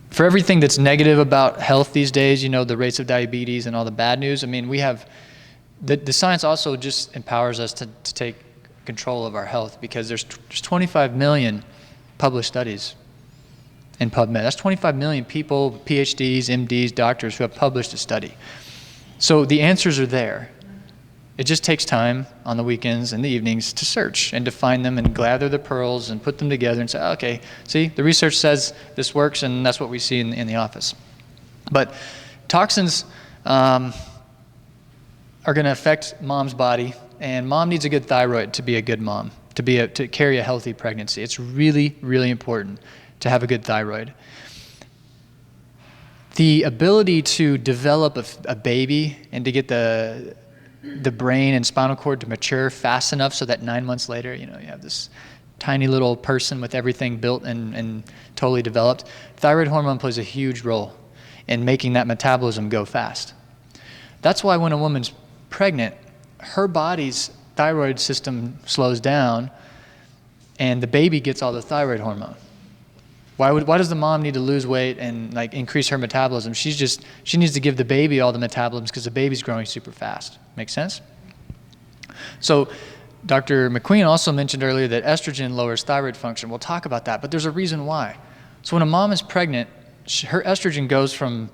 for everything that's negative about health these days, the rates of diabetes and all the bad news. I mean, we have, the science also just empowers us to take control of our health because there's 25 million published studies in PubMed. That's 25 million people, PhDs, MDs, doctors who have published a study. So the answers are there. It just takes time on the weekends and the evenings to search and to find them and gather the pearls and put them together and say, okay, see, the research says this works and that's what we see in the office. But toxins are going to affect mom's body, and mom needs a good thyroid to be a good mom, to carry a healthy pregnancy. It's really, really important to have a good thyroid. The ability to develop a baby and to get the brain and spinal cord to mature fast enough so that 9 months later, you have this tiny little person with everything built and totally developed. Thyroid hormone plays a huge role in making that metabolism go fast. That's why when a woman's pregnant, her body's thyroid system slows down and the baby gets all the thyroid hormone. Why does the mom need to lose weight and increase her metabolism? She needs to give the baby all the metabolism because the baby's growing super fast. Make sense? So Dr. McQueen also mentioned earlier that estrogen lowers thyroid function. We'll talk about that, but there's a reason why. So when a mom is pregnant, her estrogen goes from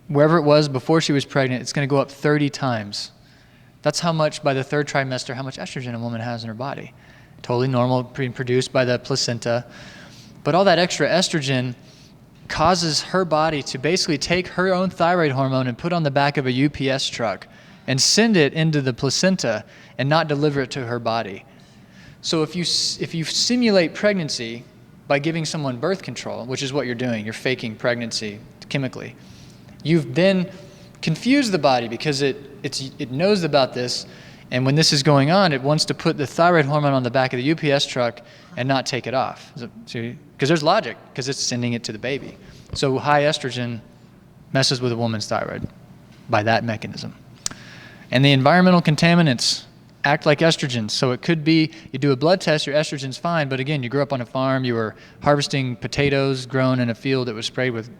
wherever it was before she was pregnant, it's going to go up 30 times. That's how much, by the third trimester, how much estrogen a woman has in her body. Totally normal, being produced by the placenta. But all that extra estrogen causes her body to basically take her own thyroid hormone and put on the back of a UPS truck and send it into the placenta and not deliver it to her body. So if you simulate pregnancy by giving someone birth control, which is what you're doing, you're faking pregnancy chemically, you've then confused the body because it knows about this, and when this is going on, it wants to put the thyroid hormone on the back of the UPS truck and not take it off. Because there's logic, because it's sending it to the baby. So high estrogen messes with a woman's thyroid by that mechanism. And the environmental contaminants act like estrogens. So it could be you do a blood test, your estrogen's fine, but again, you grew up on a farm, you were harvesting potatoes grown in a field that was sprayed with,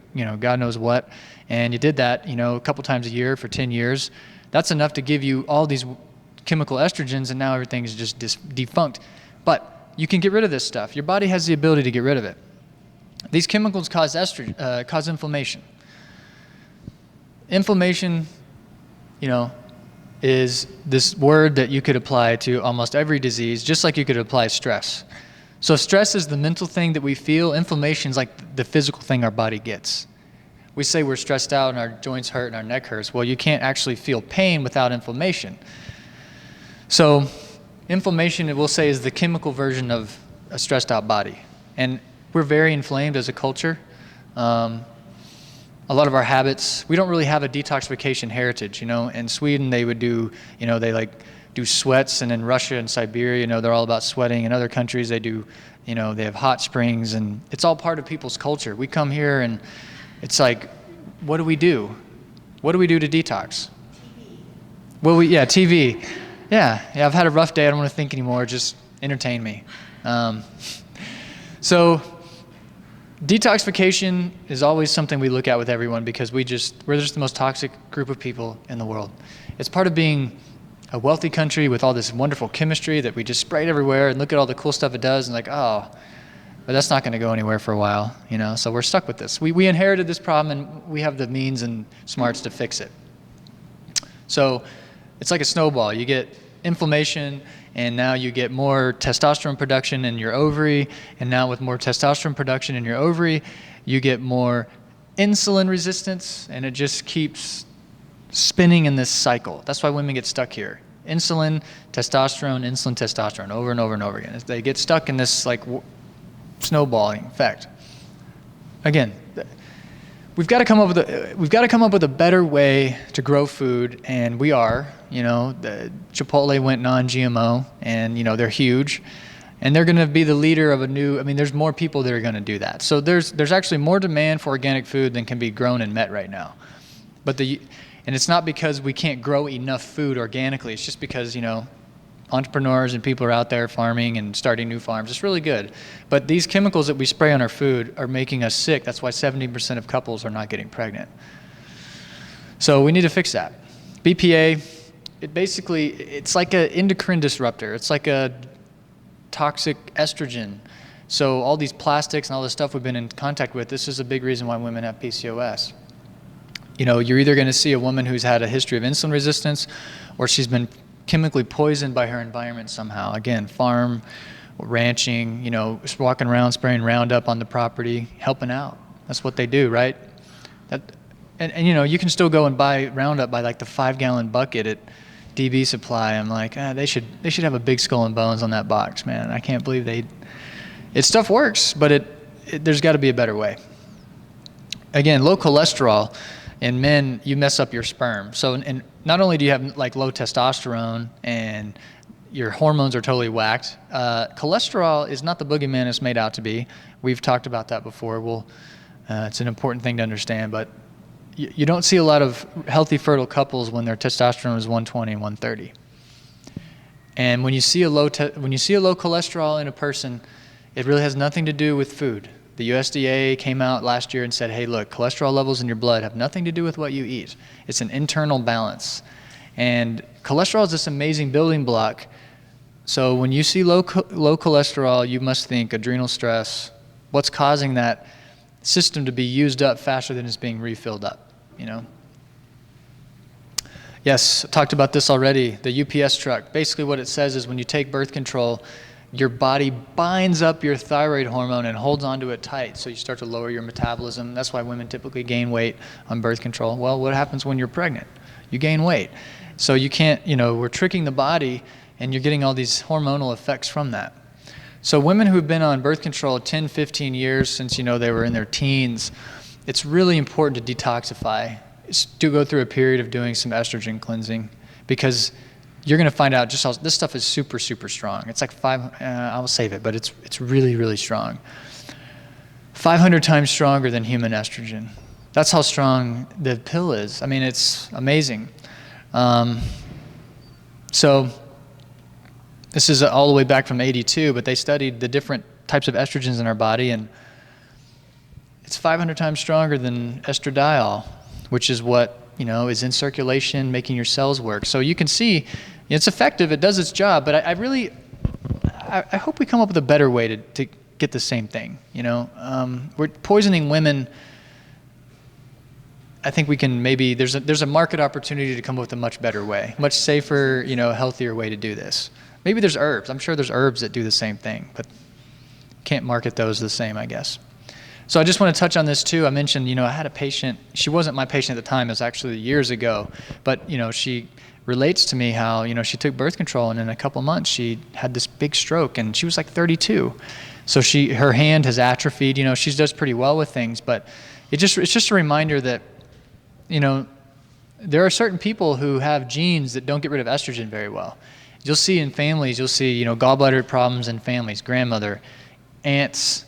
God knows what, and you did that, a couple times a year for 10 years. That's enough to give you all these chemical estrogens, and now everything is just defunct. But you can get rid of this stuff. Your body has the ability to get rid of it. These chemicals cause cause inflammation. Inflammation, is this word that you could apply to almost every disease, just like you could apply stress. So stress is the mental thing that we feel. Inflammation is like the physical thing our body gets. We say we're stressed out and our joints hurt and our neck hurts. Well, you can't actually feel pain without inflammation. So inflammation, we'll say, is the chemical version of a stressed out body. And we're very inflamed as a culture. A lot of our habits, we don't really have a detoxification heritage. In Sweden, they would do, they do sweats, and in Russia and Siberia, they're all about sweating. In other countries, they do, they have hot springs, and it's all part of people's culture. We come here and it's like, what do we do? What do we do to detox? TV. Well, TV. Yeah, I've had a rough day. I don't want to think anymore. Just entertain me. So detoxification is always something we look at with everyone because we're just the most toxic group of people in the world. It's part of being a wealthy country with all this wonderful chemistry that we just sprayed everywhere and look at all the cool stuff it does and but that's not going to go anywhere for a while, so we're stuck with this. We inherited this problem and we have the means and smarts to fix it. So it's like a snowball. You get inflammation, and now you get more testosterone production in your ovary, and now with more testosterone production in your ovary, you get more insulin resistance, and it just keeps spinning in this cycle. That's why women get stuck here. Insulin, testosterone, over and over and over again. They get stuck in this snowballing effect. Again, we've got to come up with a better way to grow food, and we are. The Chipotle went non-GMO, and they're huge, and they're going to be the leader of there's more people that are going to do that. So there's actually more demand for organic food than can be grown and met right now. And it's not because we can't grow enough food organically. It's just because entrepreneurs and people are out there farming and starting new farms. It's really good. But these chemicals that we spray on our food are making us sick. That's why 70% of couples are not getting pregnant. So we need to fix that. BPA, it's like an endocrine disruptor. It's like a toxic estrogen. So all these plastics and all this stuff we've been in contact with, this is a big reason why women have PCOS. You're either going to see a woman who's had a history of insulin resistance, or she's been chemically poisoned by her environment somehow. Again, farm, ranching, just walking around spraying Roundup on the property, helping out. That's what they do, right? And you can still go and buy Roundup by the 5-gallon bucket at DB Supply. I'm like, they should have a big Skull and Bones on that box, man. I can't believe stuff works, but there's got to be a better way. Again, low cholesterol. In men, you mess up your sperm. So, and not only do you have low testosterone and your hormones are totally whacked, cholesterol is not the boogeyman it's made out to be. We've talked about that before. It's an important thing to understand, but you don't see a lot of healthy fertile couples when their testosterone is 120 and 130. And when you see a low cholesterol in a person, it really has nothing to do with food. The USDA came out last year and said, hey, look, cholesterol levels in your blood have nothing to do with what you eat. It's an internal balance. And cholesterol is this amazing building block. So when you see low cholesterol, you must think adrenal stress. What's causing that system to be used up faster than it's being refilled up, Yes, I talked about this already, the UPS truck. Basically what it says is when you take birth control, your body binds up your thyroid hormone and holds onto it tight, so you start to lower your metabolism. That's why women typically gain weight on birth control. Well, what happens when you're pregnant? You gain weight. So you can't, we're tricking the body, and you're getting all these hormonal effects from that. So women who've been on birth control 10, 15 years since, they were in their teens, it's really important to detoxify, to go through a period of doing some estrogen cleansing, because you're going to find out just how this stuff is super, super strong. It's like I'll save it, but it's really, really strong. 500 times stronger than human estrogen. That's how strong the pill is. It's amazing. So this is all the way back from '82, but they studied the different types of estrogens in our body, and it's 500 times stronger than estradiol, which is what, is in circulation, making your cells work. So you can see it's effective, it does its job, but I hope we come up with a better way to get the same thing, We're poisoning women. I think we can maybe, there's a market opportunity to come up with a much better way, much safer, healthier way to do this. Maybe there's herbs. I'm sure there's herbs that do the same thing, but can't market those the same, I guess. So I just want to touch on this too. I mentioned, I had a patient, she wasn't my patient at the time, it was actually years ago, but she relates to me how, she took birth control and in a couple months she had this big stroke and she was like 32. So her hand has atrophied, she does pretty well with things, but it's just a reminder that, there are certain people who have genes that don't get rid of estrogen very well. You'll see in families, gallbladder problems in families, grandmother, aunts,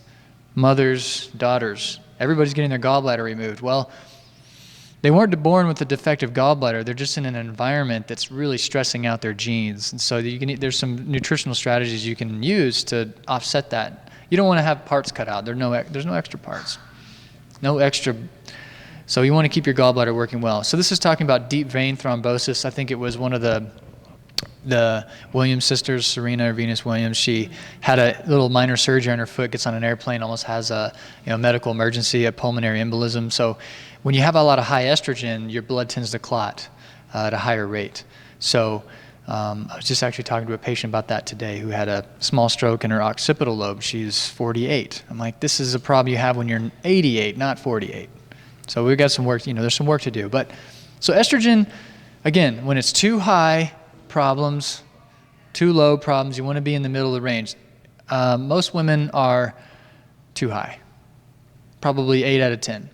mothers, daughters, everybody's getting their gallbladder removed. Well, they weren't born with a defective gallbladder. They're just in an environment that's really stressing out their genes. And so there's some nutritional strategies you can use to offset that. You don't want to have parts cut out. There's no extra parts. No extra. So you want to keep your gallbladder working well. So this is talking about deep vein thrombosis. I think it was one of the Williams sisters, Serena or Venus Williams. She had a little minor surgery on her foot, gets on an airplane, almost has a medical emergency, a pulmonary embolism. So when you have a lot of high estrogen, your blood tends to clot at a higher rate. So I was just actually talking to a patient about that today who had a small stroke in her occipital lobe. She's 48. I'm like, this is a problem you have when you're 88, not 48. So we've got some work, there's some work to do. But so estrogen, again, when it's too high, problems, too low problems, you want to be in the middle of the range. Most women are too high, probably 8 out of 10.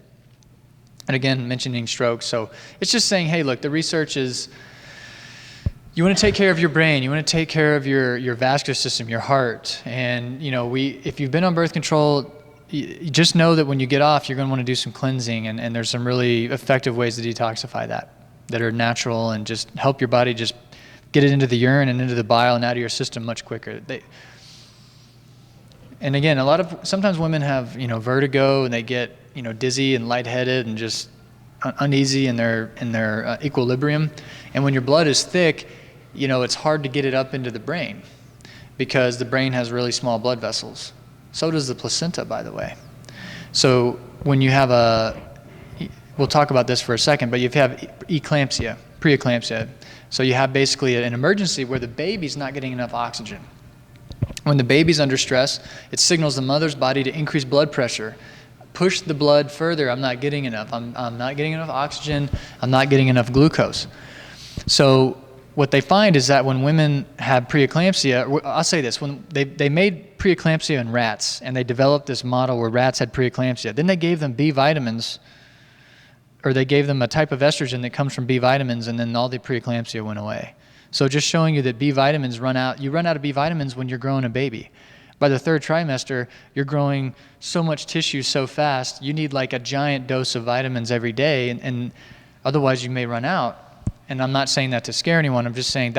And again, mentioning strokes. So it's just saying, hey, look, the research is, you want to take care of your brain, you want to take care of your vascular system, your heart. And, if you've been on birth control, you just know that when you get off, you're going to want to do some cleansing, and there's some really effective ways to detoxify that are natural and just help your body just get it into the urine and into the bile and out of your system much quicker. And again, sometimes women have, vertigo and they get, dizzy and lightheaded and just uneasy in their equilibrium. And when your blood is thick, it's hard to get it up into the brain because the brain has really small blood vessels. So does the placenta, by the way. So when you have we'll talk about this for a second, but you have eclampsia, preeclampsia. So you have basically an emergency where the baby's not getting enough oxygen. When the baby's under stress, it signals the mother's body to increase blood pressure, push the blood further. I'm not getting enough. I'm not getting enough oxygen. I'm not getting enough glucose. So what they find is that when women have preeclampsia, I'll say this, when they made preeclampsia in rats and they developed this model where rats had preeclampsia, then they gave them B vitamins, or they gave them a type of estrogen that comes from B vitamins, and then all the preeclampsia went away. So just showing you that B vitamins you run out of B vitamins when you're growing a baby. By the third trimester, you're growing so much tissue so fast, you need like a giant dose of vitamins every day, and otherwise you may run out. And I'm not saying that to scare anyone, I'm just saying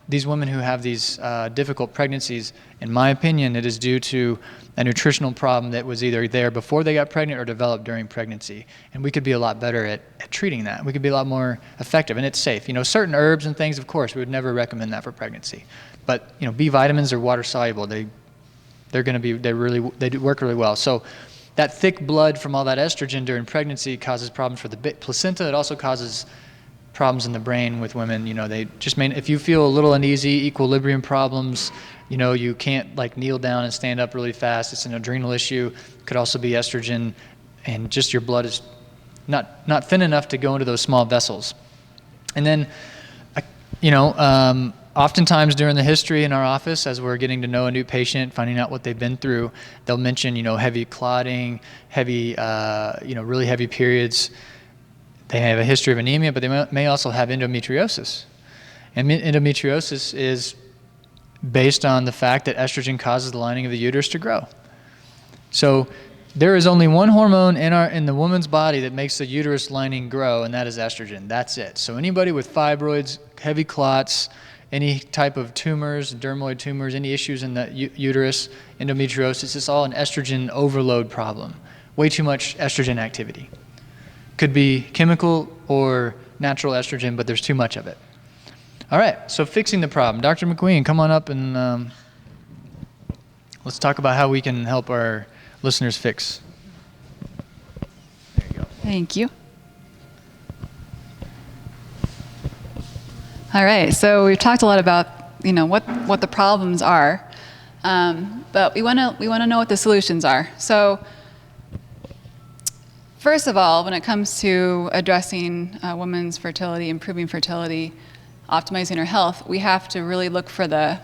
these women who have these difficult pregnancies, in my opinion, it is due to a nutritional problem that was either there before they got pregnant or developed during pregnancy. And we could be a lot better at treating that. We could be a lot more effective, and it's safe. Certain herbs and things, of course, we would never recommend that for pregnancy. But B vitamins are water soluble. They work really well. So that thick blood from all that estrogen during pregnancy causes problems for the placenta. It also causes problems in the brain with women. They just if you feel a little uneasy, equilibrium problems, you can't like kneel down and stand up really fast. It's an adrenal issue. It could also be estrogen, and just your blood is not thin enough to go into those small vessels. And then, oftentimes during the history in our office, as we're getting to know a new patient, finding out what they've been through, they'll mention, heavy clotting, really heavy periods. They have a history of anemia, but they may also have endometriosis. And endometriosis is based on the fact that estrogen causes the lining of the uterus to grow. So there is only one hormone in the woman's body that makes the uterus lining grow, and that is estrogen. That's it. So anybody with fibroids, heavy clots, any type of tumors, dermoid tumors, any issues in the uterus, endometriosis. It's all an estrogen overload problem. Way too much estrogen activity. Could be chemical or natural estrogen, but there's too much of it. All right, so fixing the problem. Dr. McQueen, come on up and let's talk about how we can help our listeners fix. There you go. Thank you. All right, so we've talked a lot about, what the problems are, but we want to know what the solutions are. So first of all, when it comes to addressing a woman's fertility, improving fertility, optimizing her health, we have to really look for the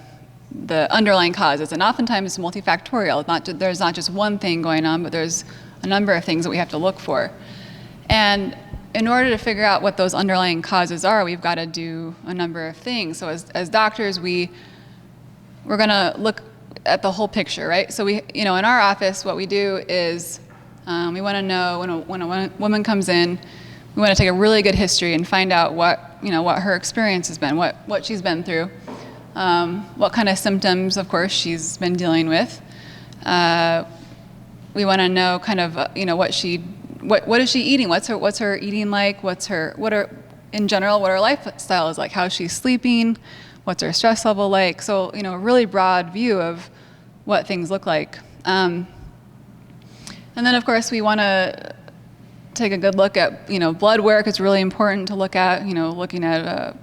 underlying causes, and oftentimes it's multifactorial. There's not just one thing going on, but there's a number of things that we have to look for. And in order to figure out what those underlying causes are, we've got to do a number of things. So as doctors, we're going to look at the whole picture, right? So in our office, what we do is we want to know when a woman comes in, we want to take a really good history and find out what her experience has been, what she's been through, what kind of symptoms, of course, she's been dealing with. We want to know kind of what is she eating? What's her eating like? In general, what her lifestyle is like? How she's sleeping? What's her stress level like? So, a really broad view of what things look like. And then, of course, we want to take a good look at, blood work. It's really important to look at, looking at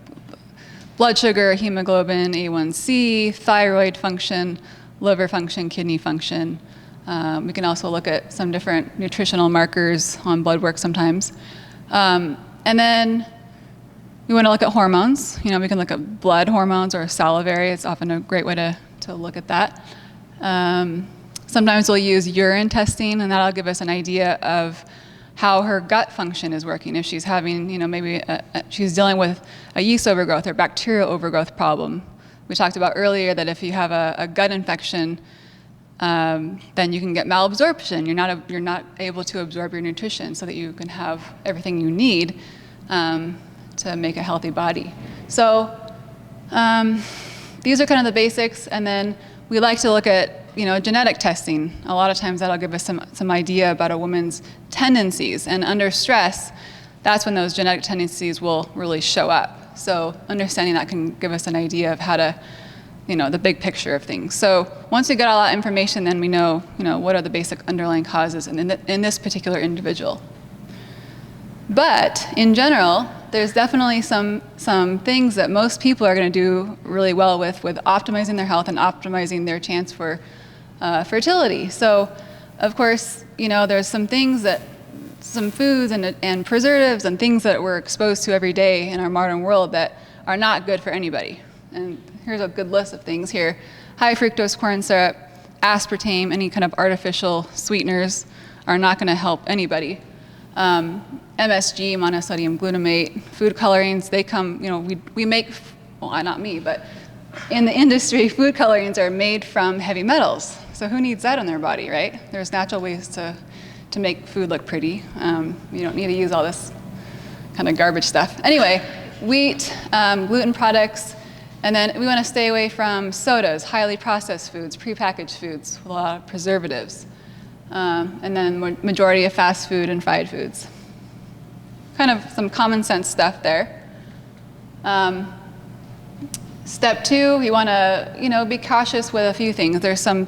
blood sugar, hemoglobin, A1C, thyroid function, liver function, kidney function. We can also look at some different nutritional markers on blood work sometimes. And then we want to look at hormones. We can look at blood hormones or salivary. It's often a great way to look at that. Sometimes we'll use urine testing, and that'll give us an idea of how her gut function is working. If she's having, maybe she's dealing with a yeast overgrowth or bacterial overgrowth problem. We talked about earlier that if you have a gut infection, then you can get malabsorption. You're not able to absorb your nutrition so that you can have everything you need to make a healthy body. So these are kind of the basics, and then we like to look at genetic testing. A lot of times that'll give us some idea about a woman's tendencies, and under stress, that's when those genetic tendencies will really show up. So understanding that can give us an idea of how to the big picture of things. So once we get all that information, then we know, what are the basic underlying causes in this particular individual. But in general, there's definitely some things that most people are going to do really well with optimizing their health and optimizing their chance for fertility. So, of course, there's some things some foods and preservatives and things that we're exposed to every day in our modern world that are not good for anybody. And here's a good list of things here. High fructose corn syrup, aspartame, any kind of artificial sweeteners are not going to help anybody. MSG, monosodium glutamate, food colorings, they come, we make, well, not me, but in the industry, food colorings are made from heavy metals. So who needs that in their body, right? There's natural ways to make food look pretty. You don't need to use all this kind of garbage stuff. Anyway, wheat, gluten products, and then we want to stay away from sodas, highly processed foods, prepackaged foods with a lot of preservatives. And then majority of fast food and fried foods. Kind of some common sense stuff there. Step 2, we want to, be cautious with a few things. There's some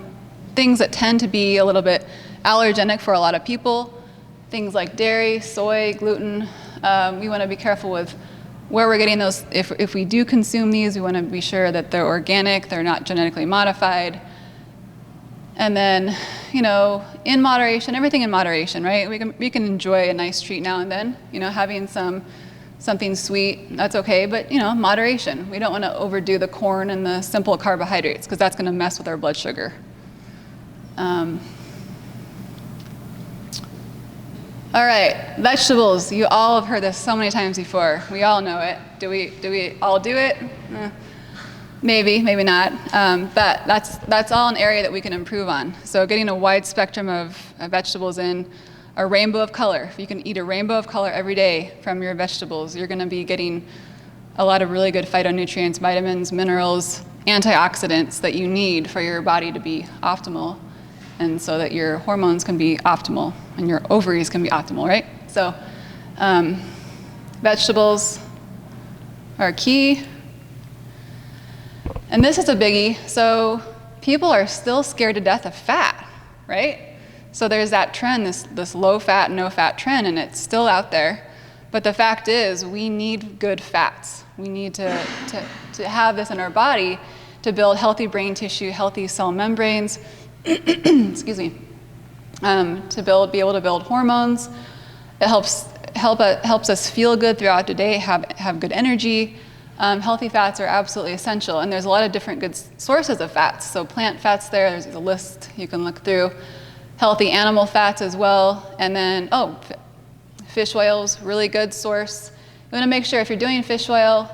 things that tend to be a little bit allergenic for a lot of people. Things like dairy, soy, gluten. We want to be careful with where we're getting those. If we do consume these, we want to be sure that they're organic, they're not genetically modified. And then, in moderation, everything in moderation, right? We can enjoy a nice treat now and then, having something sweet, that's okay, but moderation. We don't want to overdo the corn and the simple carbohydrates because that's going to mess with our blood sugar. All right, vegetables. You all have heard this so many times before. We all know it. Do we all do it? Maybe, maybe not. But that's all an area that we can improve on. So getting a wide spectrum of vegetables in, a rainbow of color. If you can eat a rainbow of color every day from your vegetables, you're going to be getting a lot of really good phytonutrients, vitamins, minerals, antioxidants that you need for your body to be optimal, and so that your hormones can be optimal and your ovaries can be optimal, right? So vegetables are key. And this is a biggie. So people are still scared to death of fat, right? So there's that trend, this low fat, no fat trend, and it's still out there. But the fact is, we need good fats. We need to have this in our body to build healthy brain tissue, healthy cell membranes, excuse me, to be able to build hormones. It helps us feel good throughout the day, have good energy. Healthy fats are absolutely essential, and there's a lot of different good sources of fats. So plant fats there's a list you can look through. Healthy animal fats as well, and then, fish oil's really good source. You wanna make sure if you're doing fish oil,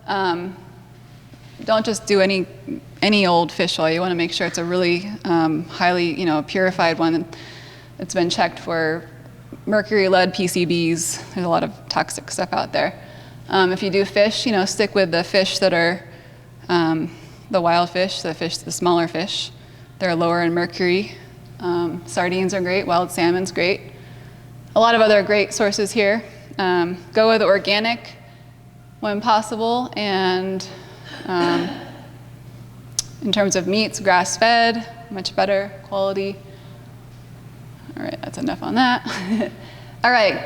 don't just do any old fish oil. You wanna make sure it's a really highly purified one that's been checked for mercury, lead, PCBs. There's a lot of toxic stuff out there. If you do fish, stick with the fish that are the wild fish, the smaller fish. They're lower in mercury. Sardines are great, wild salmon's great. A lot of other great sources here. Go with organic when possible, and in terms of meats, grass-fed, much better quality. All right, that's enough on that. All right,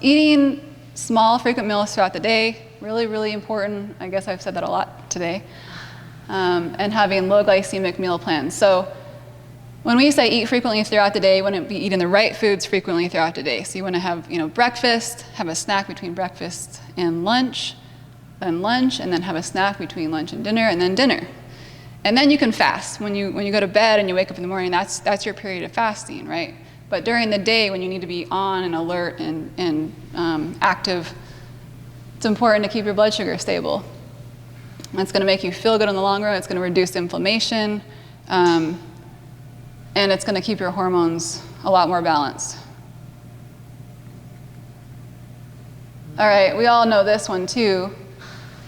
eating small, frequent meals throughout the day, really, really important. I guess I've said that a lot today. And having low glycemic meal plans. So when we say eat frequently throughout the day, you want to be eating the right foods frequently throughout the day. So you want to have, breakfast, have a snack between breakfast and lunch, and then have a snack between lunch and then dinner. And then you can fast. When you go to bed and you wake up in the morning, that's your period of fasting, right? But during the day, when you need to be on and alert and active, it's important to keep your blood sugar stable. That's going to make you feel good in the long run. It's going to reduce inflammation, and it's going to keep your hormones a lot more balanced. All right, we all know this one too.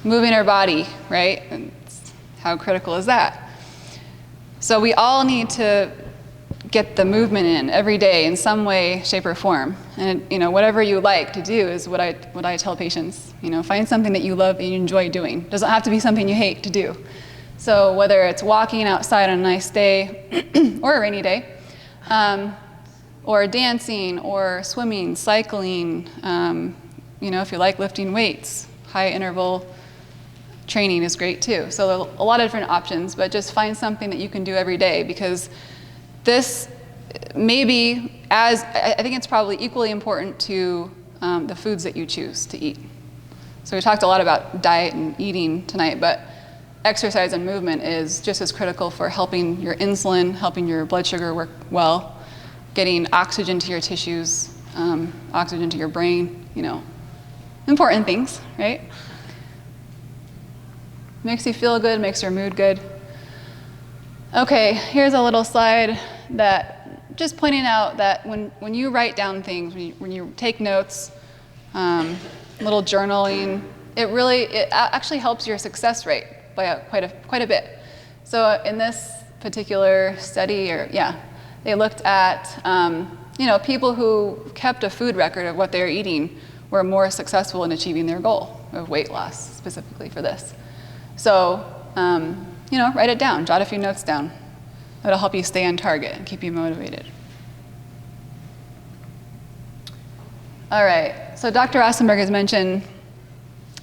Moving our body, right? And how critical is that? So we all need to get the movement in every day in some way, shape, or form. And whatever you like to do is what I tell patients. Find something that you love and you enjoy doing. It doesn't have to be something you hate to do. So whether it's walking outside on a nice day or a rainy day, or dancing, or swimming, cycling, if you like lifting weights, high interval training is great too. So a lot of different options, but just find something that you can do every day, because this maybe I think it's probably equally important to the foods that you choose to eat. So we talked a lot about diet and eating tonight, but exercise and movement is just as critical for helping your insulin, helping your blood sugar work well, getting oxygen to your tissues, oxygen to your brain, important things, right? Makes you feel good, makes your mood good. Okay, here's a little slide that just pointing out that when you write down things, when you take notes, little journaling, it actually helps your success rate by quite a bit. So in this particular study, they looked at people who kept a food record of what they were eating were more successful in achieving their goal of weight loss, specifically for this. So write it down, jot a few notes down. That'll help you stay on target and keep you motivated. All right, so Dr. Rostenberg has mentioned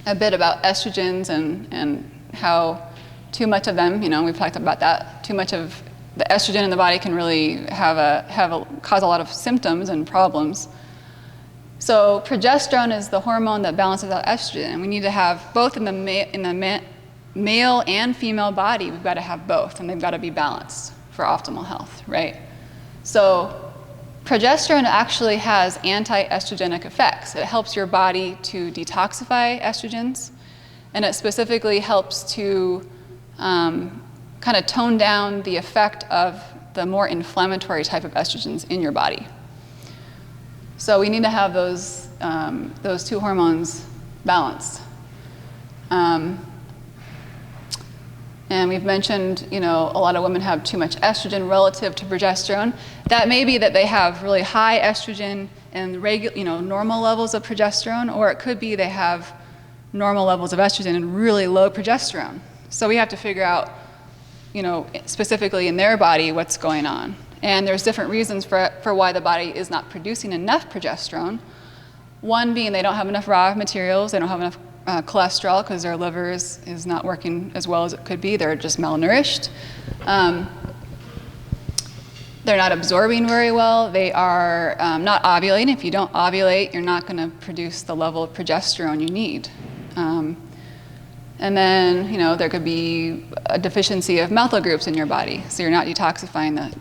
a bit about estrogens and how too much of them, we've talked about that, too much of the estrogen in the body can really cause a lot of symptoms and problems. So progesterone is the hormone that balances out estrogen, and we need to have both in the male and female body. We've got to have both, and they've got to be balanced for optimal health, right? So progesterone actually has anti-estrogenic effects. It helps your body to detoxify estrogens, and it specifically helps to kind of tone down the effect of the more inflammatory type of estrogens in your body. So we need to have those two hormones balanced. And we've mentioned, a lot of women have too much estrogen relative to progesterone. That may be that they have really high estrogen and normal levels of progesterone, or it could be they have normal levels of estrogen and really low progesterone. So we have to figure out, specifically in their body what's going on. And there's different reasons for why the body is not producing enough progesterone. One being they don't have enough raw materials, they don't have enough cholesterol because their liver is not working as well as it could be. They're just malnourished. They're not absorbing very well. They are not ovulating. If you don't ovulate, you're not going to produce the level of progesterone you need. And then, there could be a deficiency of methyl groups in your body, so you're not detoxifying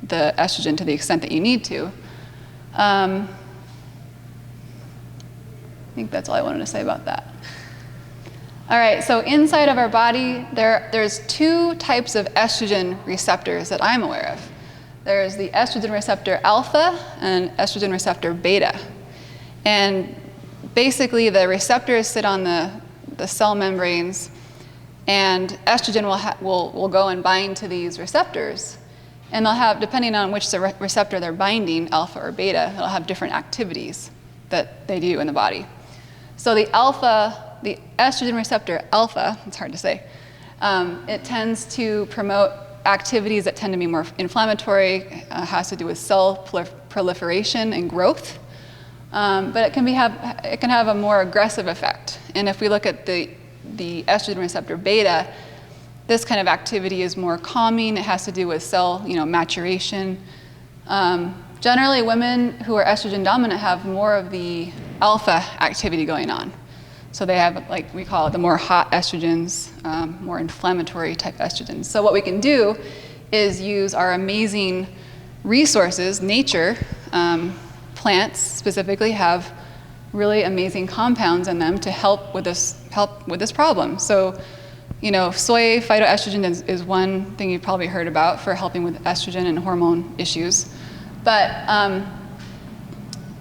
the estrogen to the extent that you need to. I think that's all I wanted to say about that. All right, so inside of our body, there's two types of estrogen receptors that I'm aware of. There's the estrogen receptor alpha and estrogen receptor beta. And basically, the receptors sit on the cell membranes, and estrogen will go and bind to these receptors. And they'll have, depending on which receptor they're binding, alpha or beta, they'll have different activities that they do in the body. So the estrogen receptor alpha, it's hard to say, it tends to promote activities that tend to be more inflammatory, has to do with cell proliferation and growth. But it can have a more aggressive effect. And if we look at the estrogen receptor beta, this kind of activity is more calming. It has to do with cell, maturation. Generally, women who are estrogen dominant have more of the alpha activity going on. So they have, like we call it, the more hot estrogens, more inflammatory type estrogens. So what we can do is use our amazing resources, nature. Plants specifically have really amazing compounds in them to help with this problem. So, soy phytoestrogen is one thing you've probably heard about for helping with estrogen and hormone issues. But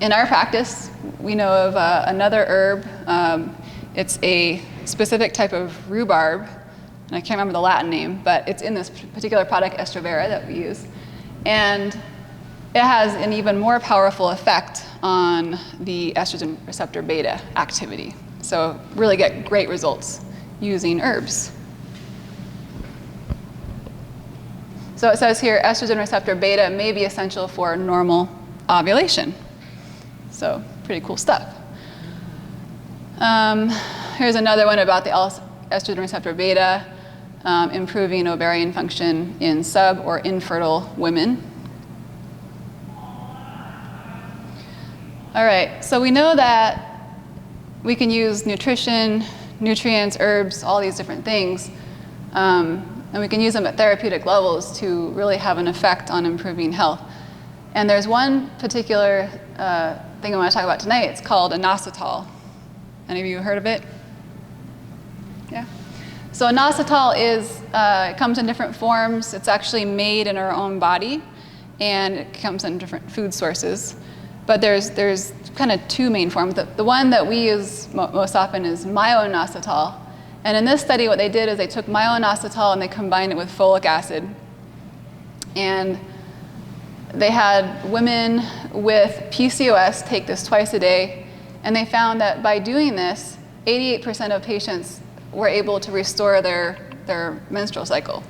in our practice, we know of another herb. It's a specific type of rhubarb, and I can't remember the Latin name, but it's in this particular product, Estrovera, that we use. And it has an even more powerful effect on the estrogen receptor beta activity. So really get great results using herbs. So it says here, estrogen receptor beta may be essential for normal ovulation. So pretty cool stuff. Here's another one about the estrogen receptor beta, improving ovarian function in sub or infertile women. All right, so we know that we can use nutrition, nutrients, herbs, all these different things, and we can use them at therapeutic levels to really have an effect on improving health. And there's one particular thing I want to talk about tonight. It's called inositol. Any of you heard of it? Yeah? So inositol it comes in different forms. It's actually made in our own body, and it comes in different food sources. But there's kind of two main forms. The one that we use most often is Myo-inositol. And in this study, what they did is they took Myo-inositol and they combined it with folic acid. And they had women with PCOS take this twice a day. And they found that by doing this, 88% of patients were able to restore their menstrual cycle,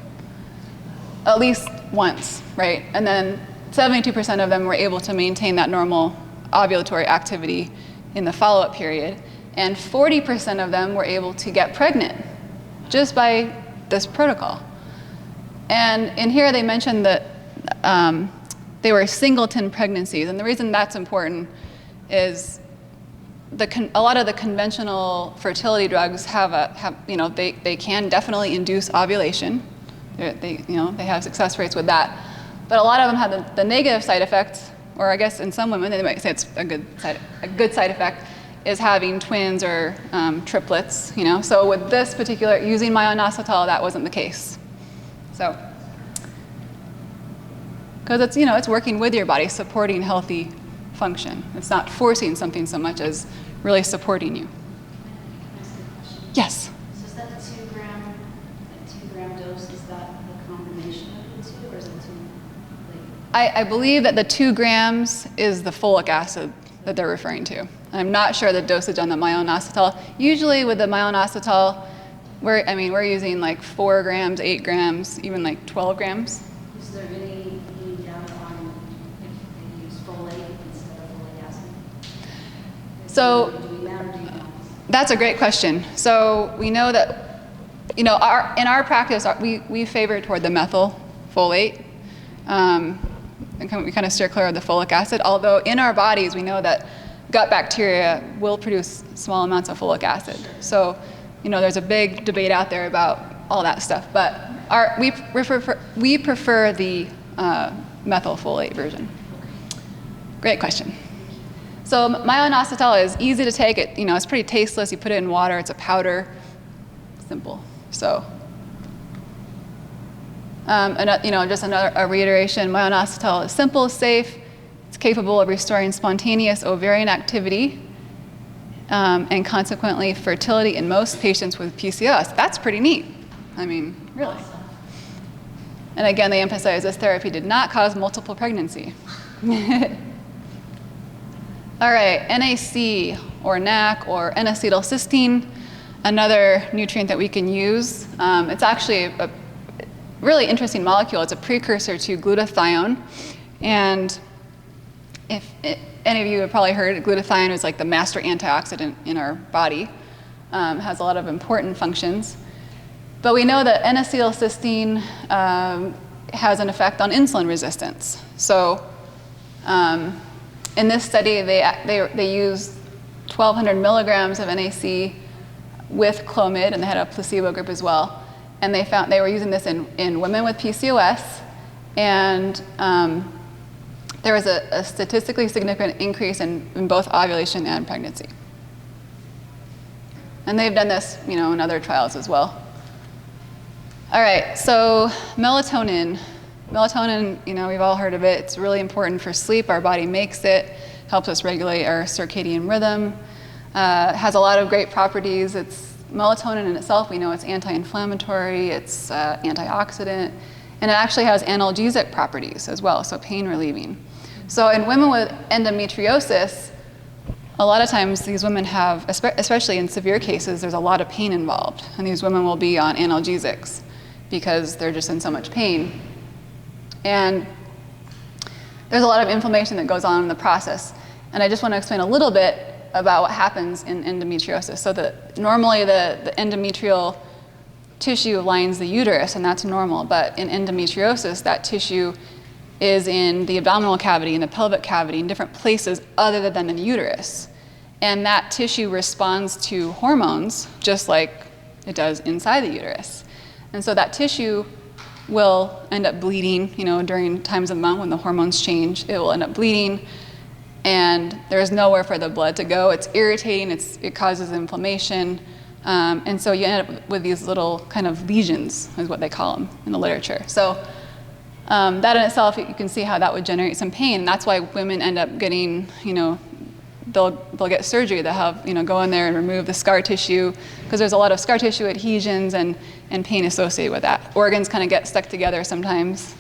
at least once, right? And then 72% of them were able to maintain that normal ovulatory activity in the follow-up period, and 40% of them were able to get pregnant just by this protocol. And in here they mentioned that they were singleton pregnancies, and the reason that's important is a lot of the conventional fertility drugs they can definitely induce ovulation. They have success rates with that. But a lot of them have the negative side effects, or I guess in some women they might say it's a good side effect is having twins or triplets. So with this particular using Myo-inositol, that wasn't the case. So because it's working with your body, supporting healthy function. It's not forcing something so much as really supporting you. That's a good question. Yes. So is that the 2 gram dose? Is that the combination of the two, or is it two? I believe that the 2 grams is the folic acid that they're referring to. I'm not sure the dosage on the Myo-inositol. Usually with the Myo-inositol, we're using like 4 grams, 8 grams, even like 12 grams. Is there any data on if they use folate instead of folic acid? So Do we know or do you know? that's a great question. So we know that, in our practice, we favor toward the methyl folate. And we kind of steer clear of the folic acid, although in our bodies we know that gut bacteria will produce small amounts of folic acid. So, there's a big debate out there about all that stuff, but we prefer the methyl folate version. Great question. So Myo-inositol is easy to take. It's pretty tasteless. You put it in water. It's a powder. Simple. So. Just a reiteration, Myo-inositol is simple, safe, it's capable of restoring spontaneous ovarian activity, and consequently fertility in most patients with PCOS. That's pretty neat. Really. And again, they emphasize this therapy did not cause multiple pregnancy. All right, NAC or NAC or N-acetylcysteine, another nutrient that we can use. It's actually a really interesting molecule. It's a precursor to glutathione. And if any of you have probably heard, glutathione is like the master antioxidant in our body. Has a lot of important functions. But we know that N-acetylcysteine has an effect on insulin resistance. So in this study, they used 1,200 milligrams of NAC with Clomid, and they had a placebo group as well. And they found they were using this in women with PCOS, and there was a statistically significant increase in both ovulation and pregnancy. And they've done this, in other trials as well. All right, so melatonin. Melatonin, we've all heard of it. It's really important for sleep. Our body makes it, helps us regulate our circadian rhythm. Has a lot of great properties. Melatonin in itself, we know it's anti-inflammatory, it's antioxidant, and it actually has analgesic properties as well, so pain relieving. So in women with endometriosis, a lot of times these women have, especially in severe cases, there's a lot of pain involved, and these women will be on analgesics because they're just in so much pain. And there's a lot of inflammation that goes on in the process, and I just want to explain a little bit about what happens in endometriosis. So normally the endometrial tissue lines the uterus, and that's normal, but in endometriosis, that tissue is in the abdominal cavity, in the pelvic cavity, in different places other than the uterus. And that tissue responds to hormones just like it does inside the uterus. And so that tissue will end up bleeding, during times of the month when the hormones change, it will end up bleeding, and there's nowhere for the blood to go. It's irritating, it causes inflammation, and so you end up with these little kind of lesions, is what they call them in the literature. So that in itself, you can see how that would generate some pain. That's why women end up getting, they'll get surgery. They'll have, go in there and remove the scar tissue, because there's a lot of scar tissue adhesions and pain associated with that. Organs kind of get stuck together sometimes,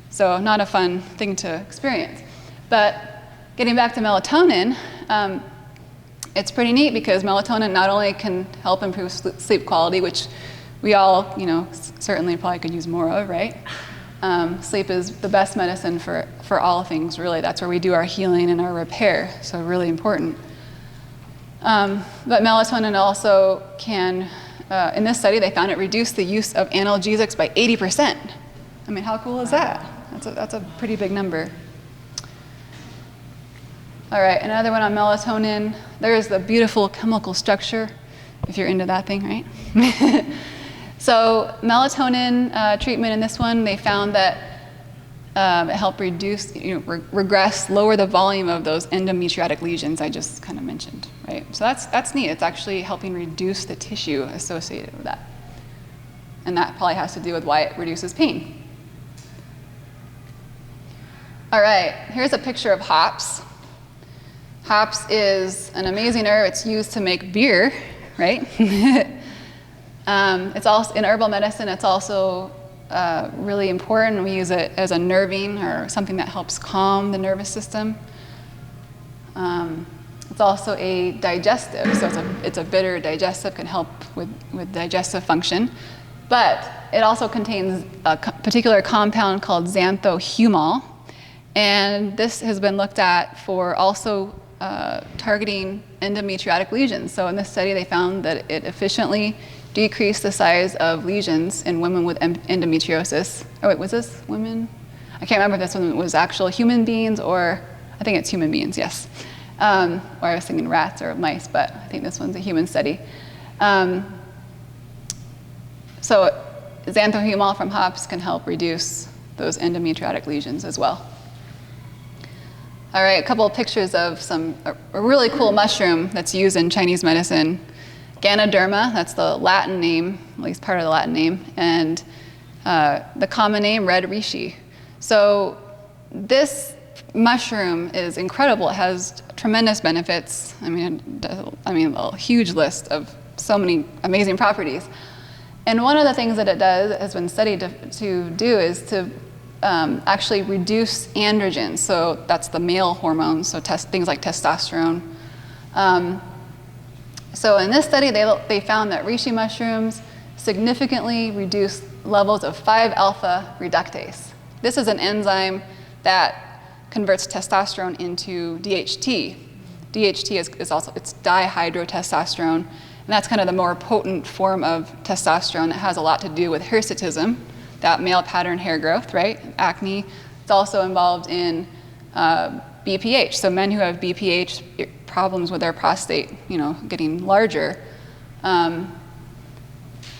so not a fun thing to experience. But getting back to melatonin, it's pretty neat because melatonin not only can help improve sleep quality, which we all, certainly probably could use more of, right? Sleep is the best medicine for all things, really. That's where we do our healing and our repair, so really important. But melatonin also can, in this study, they found it reduced the use of analgesics by 80%. How cool is that? That's a pretty big number. All right, another one on melatonin. There's the beautiful chemical structure, if you're into that thing, right? So melatonin treatment in this one, they found that it helped reduce, regress, lower the volume of those endometriotic lesions I just kind of mentioned, right? So that's neat. It's actually helping reduce the tissue associated with that. And that probably has to do with why it reduces pain. All right, here's a picture of hops. Hops is an amazing herb. It's used to make beer, right? It's also in herbal medicine. It's also really important. We use it as a nervine or something that helps calm the nervous system. It's also a digestive, so it's a bitter digestive, can help with digestive function. But it also contains a particular compound called xanthohumol, and this has been looked at for also targeting endometriotic lesions. So in this study, they found that it efficiently decreased the size of lesions in women with endometriosis. Oh wait, was this women? I can't remember if this one was actual human beings or, I think it's human beings, yes. Or I was thinking rats or mice, but I think this one's a human study. So xanthohumol from hops can help reduce those endometriotic lesions as well. All right, a couple of pictures of a really cool mushroom that's used in Chinese medicine. Ganoderma, that's the Latin name, at least part of the Latin name, and the common name, red Rishi. So this mushroom is incredible. It has tremendous benefits. I mean, a huge list of so many amazing properties. And one of the things that it does, has been studied to do, is to actually reduce androgens. So that's the male hormones, so things like testosterone. So in this study, they found that reishi mushrooms significantly reduce levels of 5-alpha reductase. This is an enzyme that converts testosterone into DHT. DHT is also, it's dihydrotestosterone, and that's kind of the more potent form of testosterone that has a lot to do with hirsutism, that male pattern hair growth, right? Acne. It's also involved in BPH. So men who have BPH, problems with their prostate, getting larger.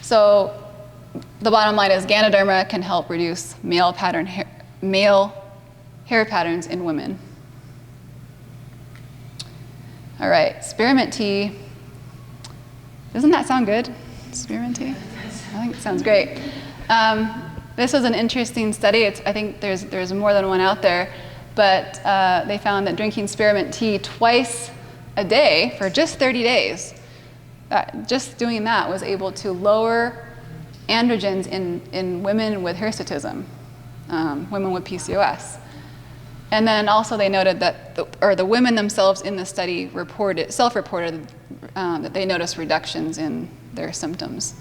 So the bottom line is Ganoderma can help reduce male hair patterns in women. All right, spearmint tea. Doesn't that sound good? Spearmint tea? I think it sounds great. This is an interesting study. I think there's more than one out there, but they found that drinking spearmint tea twice a day for just 30 days, just doing that was able to lower androgens in women with hirsutism, women with PCOS. And then also they noted that, the women themselves in the study self-reported that they noticed reductions in their symptoms.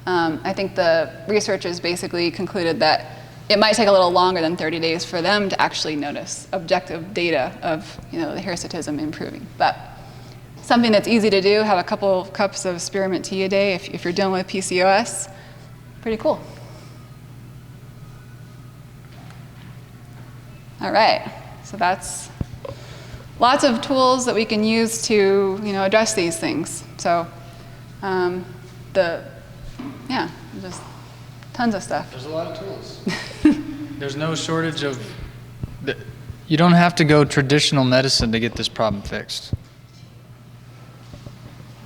I think the researchers basically concluded that it might take a little longer than 30 days for them to actually notice objective data of the hirsutism improving. But something that's easy to do, have a couple of cups of spearmint tea a day if you're dealing with PCOS, pretty cool. All right, so that's lots of tools that we can use to address these things. So just tons of stuff. There's a lot of tools. There's no shortage of, you don't have to go traditional medicine to get this problem fixed.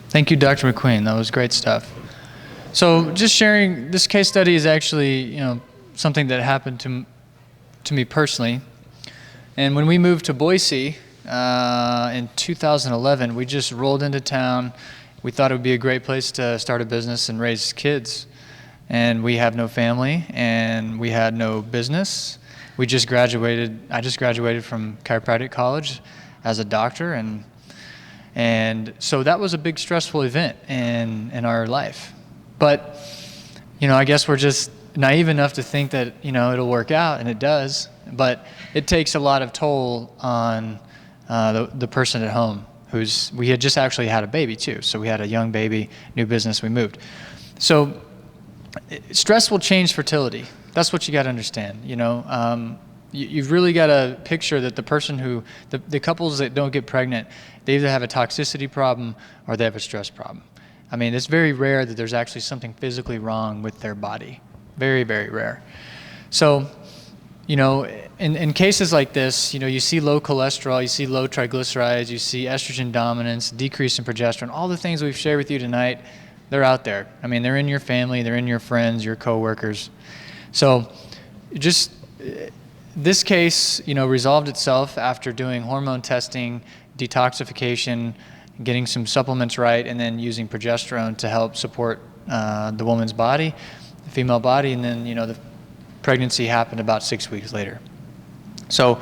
Thank you, Dr. McQueen. That was great stuff. So just sharing, this case study is actually, something that happened to me personally. And when we moved to Boise in 2011, we just rolled into town. We thought it would be a great place to start a business and raise kids. And we have no family, and we had no business. I just graduated from chiropractic college as a doctor, and so that was a big stressful event in our life. But, I guess we're just naive enough to think that, it'll work out, and it does. But it takes a lot of toll on the person at home we had just actually had a baby too. So we had a young baby, new business, we moved. So stress will change fertility. That's what you got to understand. You've really got to picture that the person the couples that don't get pregnant, they either have a toxicity problem or they have a stress problem. I mean, it's very rare that there's actually something physically wrong with their body. Very, very rare. So, in cases like this, you see low cholesterol, you see low triglycerides, you see estrogen dominance, decrease in progesterone, all the things we've shared with you tonight, they're out there. I mean, they're in your family, they're in your friends, your coworkers. So just this case, resolved itself after doing hormone testing, detoxification, getting some supplements right, and then using progesterone to help support the woman's body, the female body, and then, the pregnancy happened about 6 weeks later. So,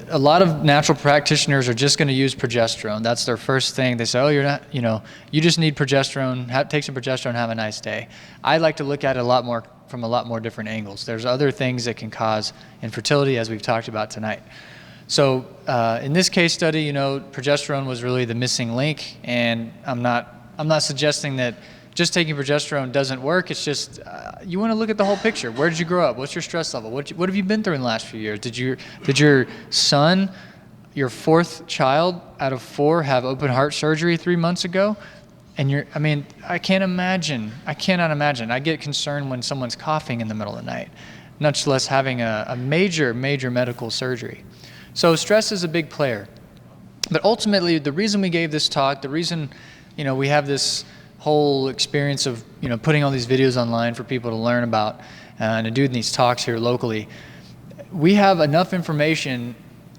a lot of natural practitioners are just going to use progesterone. That's their first thing. They say, oh, you're not, you just need progesterone, take some progesterone, have a nice day. I like to look at it from a lot more different angles. There's other things that can cause infertility, as we've talked about tonight. So in this case study, progesterone was really the missing link, and I'm not suggesting that just taking progesterone doesn't work. It's just you want to look at the whole picture. Where did you grow up? What's your stress level? What have you been through in the last few years? Did your son, your fourth child out of 4, have open heart surgery 3 months ago? And I cannot imagine. I get concerned when someone's coughing in the middle of the night, much less having a major medical surgery. So stress is a big player. But ultimately, the reason we gave this talk, the reason we have this whole experience of putting all these videos online for people to learn about and to do these talks here locally, we have enough information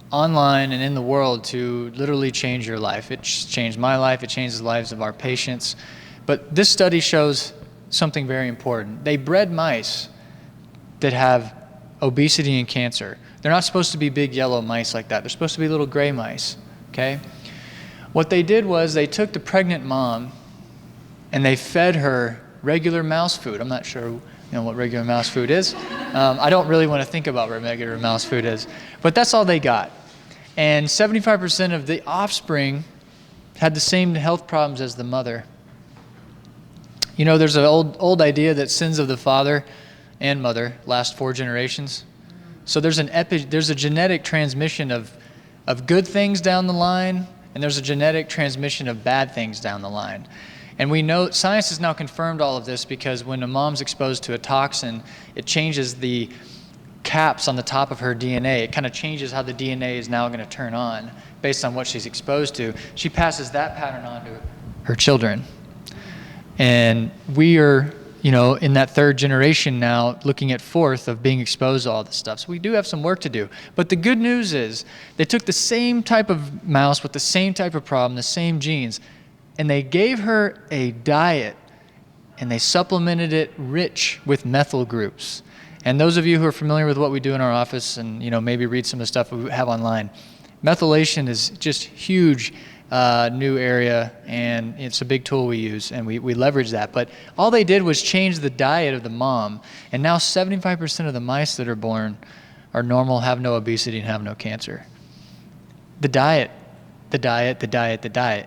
online and in the world to literally change your life. It's changed my life. It changes the lives of our patients. But this study shows something very important. They bred mice that have obesity and cancer. They're not supposed to be big yellow mice like that. They're supposed to be little gray mice, okay? What they did was they took the pregnant mom and they fed her regular mouse food. I'm not sure what regular mouse food is. I don't really want to think about what regular mouse food is. But that's all they got. And 75% of the offspring had the same health problems as the mother. There's an old idea that sins of the father and mother last 4 generations. So there's a genetic transmission of good things down the line, and there's a genetic transmission of bad things down the line. And we know, science has now confirmed all of this, because when a mom's exposed to a toxin, it changes the caps on the top of her DNA. It kind of changes how the DNA is now going to turn on based on what she's exposed to. She passes that pattern on to her children. And we are, in that 3rd generation now, looking at 4th of being exposed to all this stuff. So we do have some work to do. But the good news is they took the same type of mouse with the same type of problem, the same genes, and they gave her a diet, and they supplemented it rich with methyl groups. And those of you who are familiar with what we do in our office and maybe read some of the stuff we have online, methylation is just huge new area, and it's a big tool we use, and we leverage that. But all they did was change the diet of the mom, and now 75% of the mice that are born are normal, have no obesity, and have no cancer. The diet.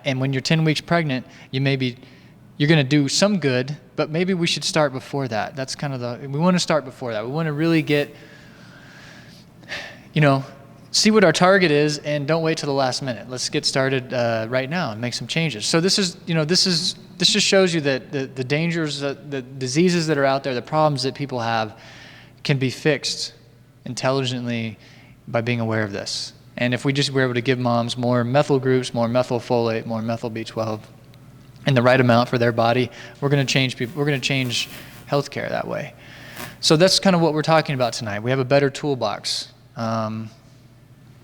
And when you're 10 weeks pregnant, you're going to do some good, but maybe we should start before that. That's kind of we want to start before that. We want to really get, see what our target is, and don't wait till the last minute. Let's get started right now and make some changes. So this just shows you that the dangers, the diseases that are out there, the problems that people have can be fixed intelligently by being aware of this. And if we just were able to give moms more methyl groups, more methylfolate, more methyl B12, in the right amount for their body, we're going to change people. We're going to change healthcare that way. So that's kind of what we're talking about tonight. We have a better toolbox, and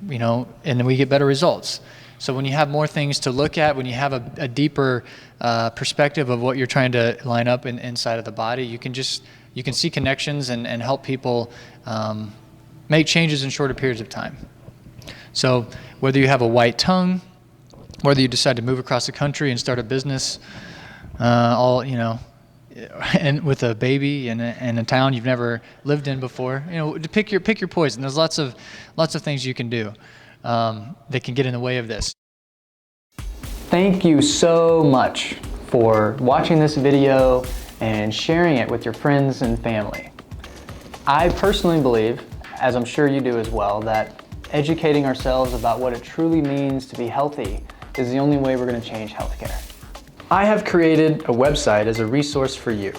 then we get better results. So when you have more things to look at, when you have a deeper perspective of what you're trying to line up inside of the body, you can see connections and help people make changes in shorter periods of time. So whether you have a white tongue, whether you decide to move across the country and start a business, and with a baby in a town you've never lived in before, to pick your poison. There's lots of things you can do that can get in the way of this. Thank you so much for watching this video and sharing it with your friends and family. I personally believe, as I'm sure you do as well, that educating ourselves about what it truly means to be healthy is the only way we're going to change healthcare. I have created a website as a resource for you.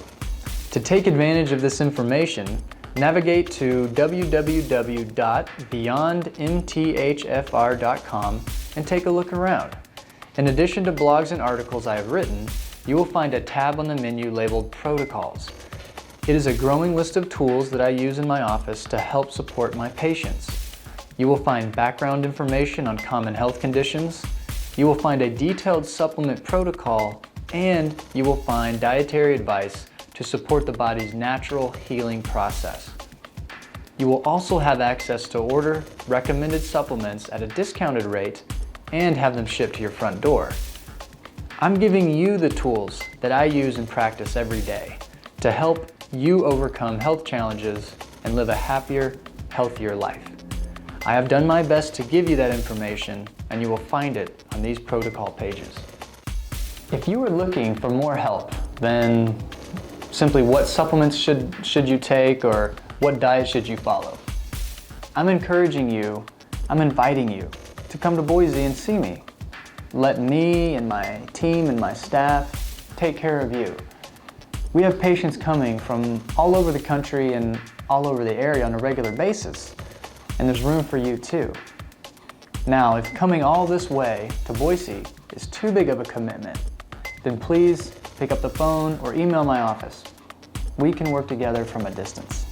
To take advantage of this information, navigate to www.beyondmthfr.com and take a look around. In addition to blogs and articles I have written, you will find a tab on the menu labeled Protocols. It is a growing list of tools that I use in my office to help support my patients. You will find background information on common health conditions. You will find a detailed supplement protocol and you will find dietary advice to support the body's natural healing process. You will also have access to order recommended supplements at a discounted rate and have them shipped to your front door. I'm giving you the tools that I use and practice every day to help you overcome health challenges and live a happier, healthier life. I have done my best to give you that information, and you will find it on these protocol pages. If you are looking for more help than simply what supplements should you take or what diet should you follow, I'm inviting you to come to Boise and see me. Let me and my team and my staff take care of you. We have patients coming from all over the country and all over the area on a regular basis, and there's room for you too. Now, if coming all this way to Boise is too big of a commitment, then please pick up the phone or email my office. We can work together from a distance.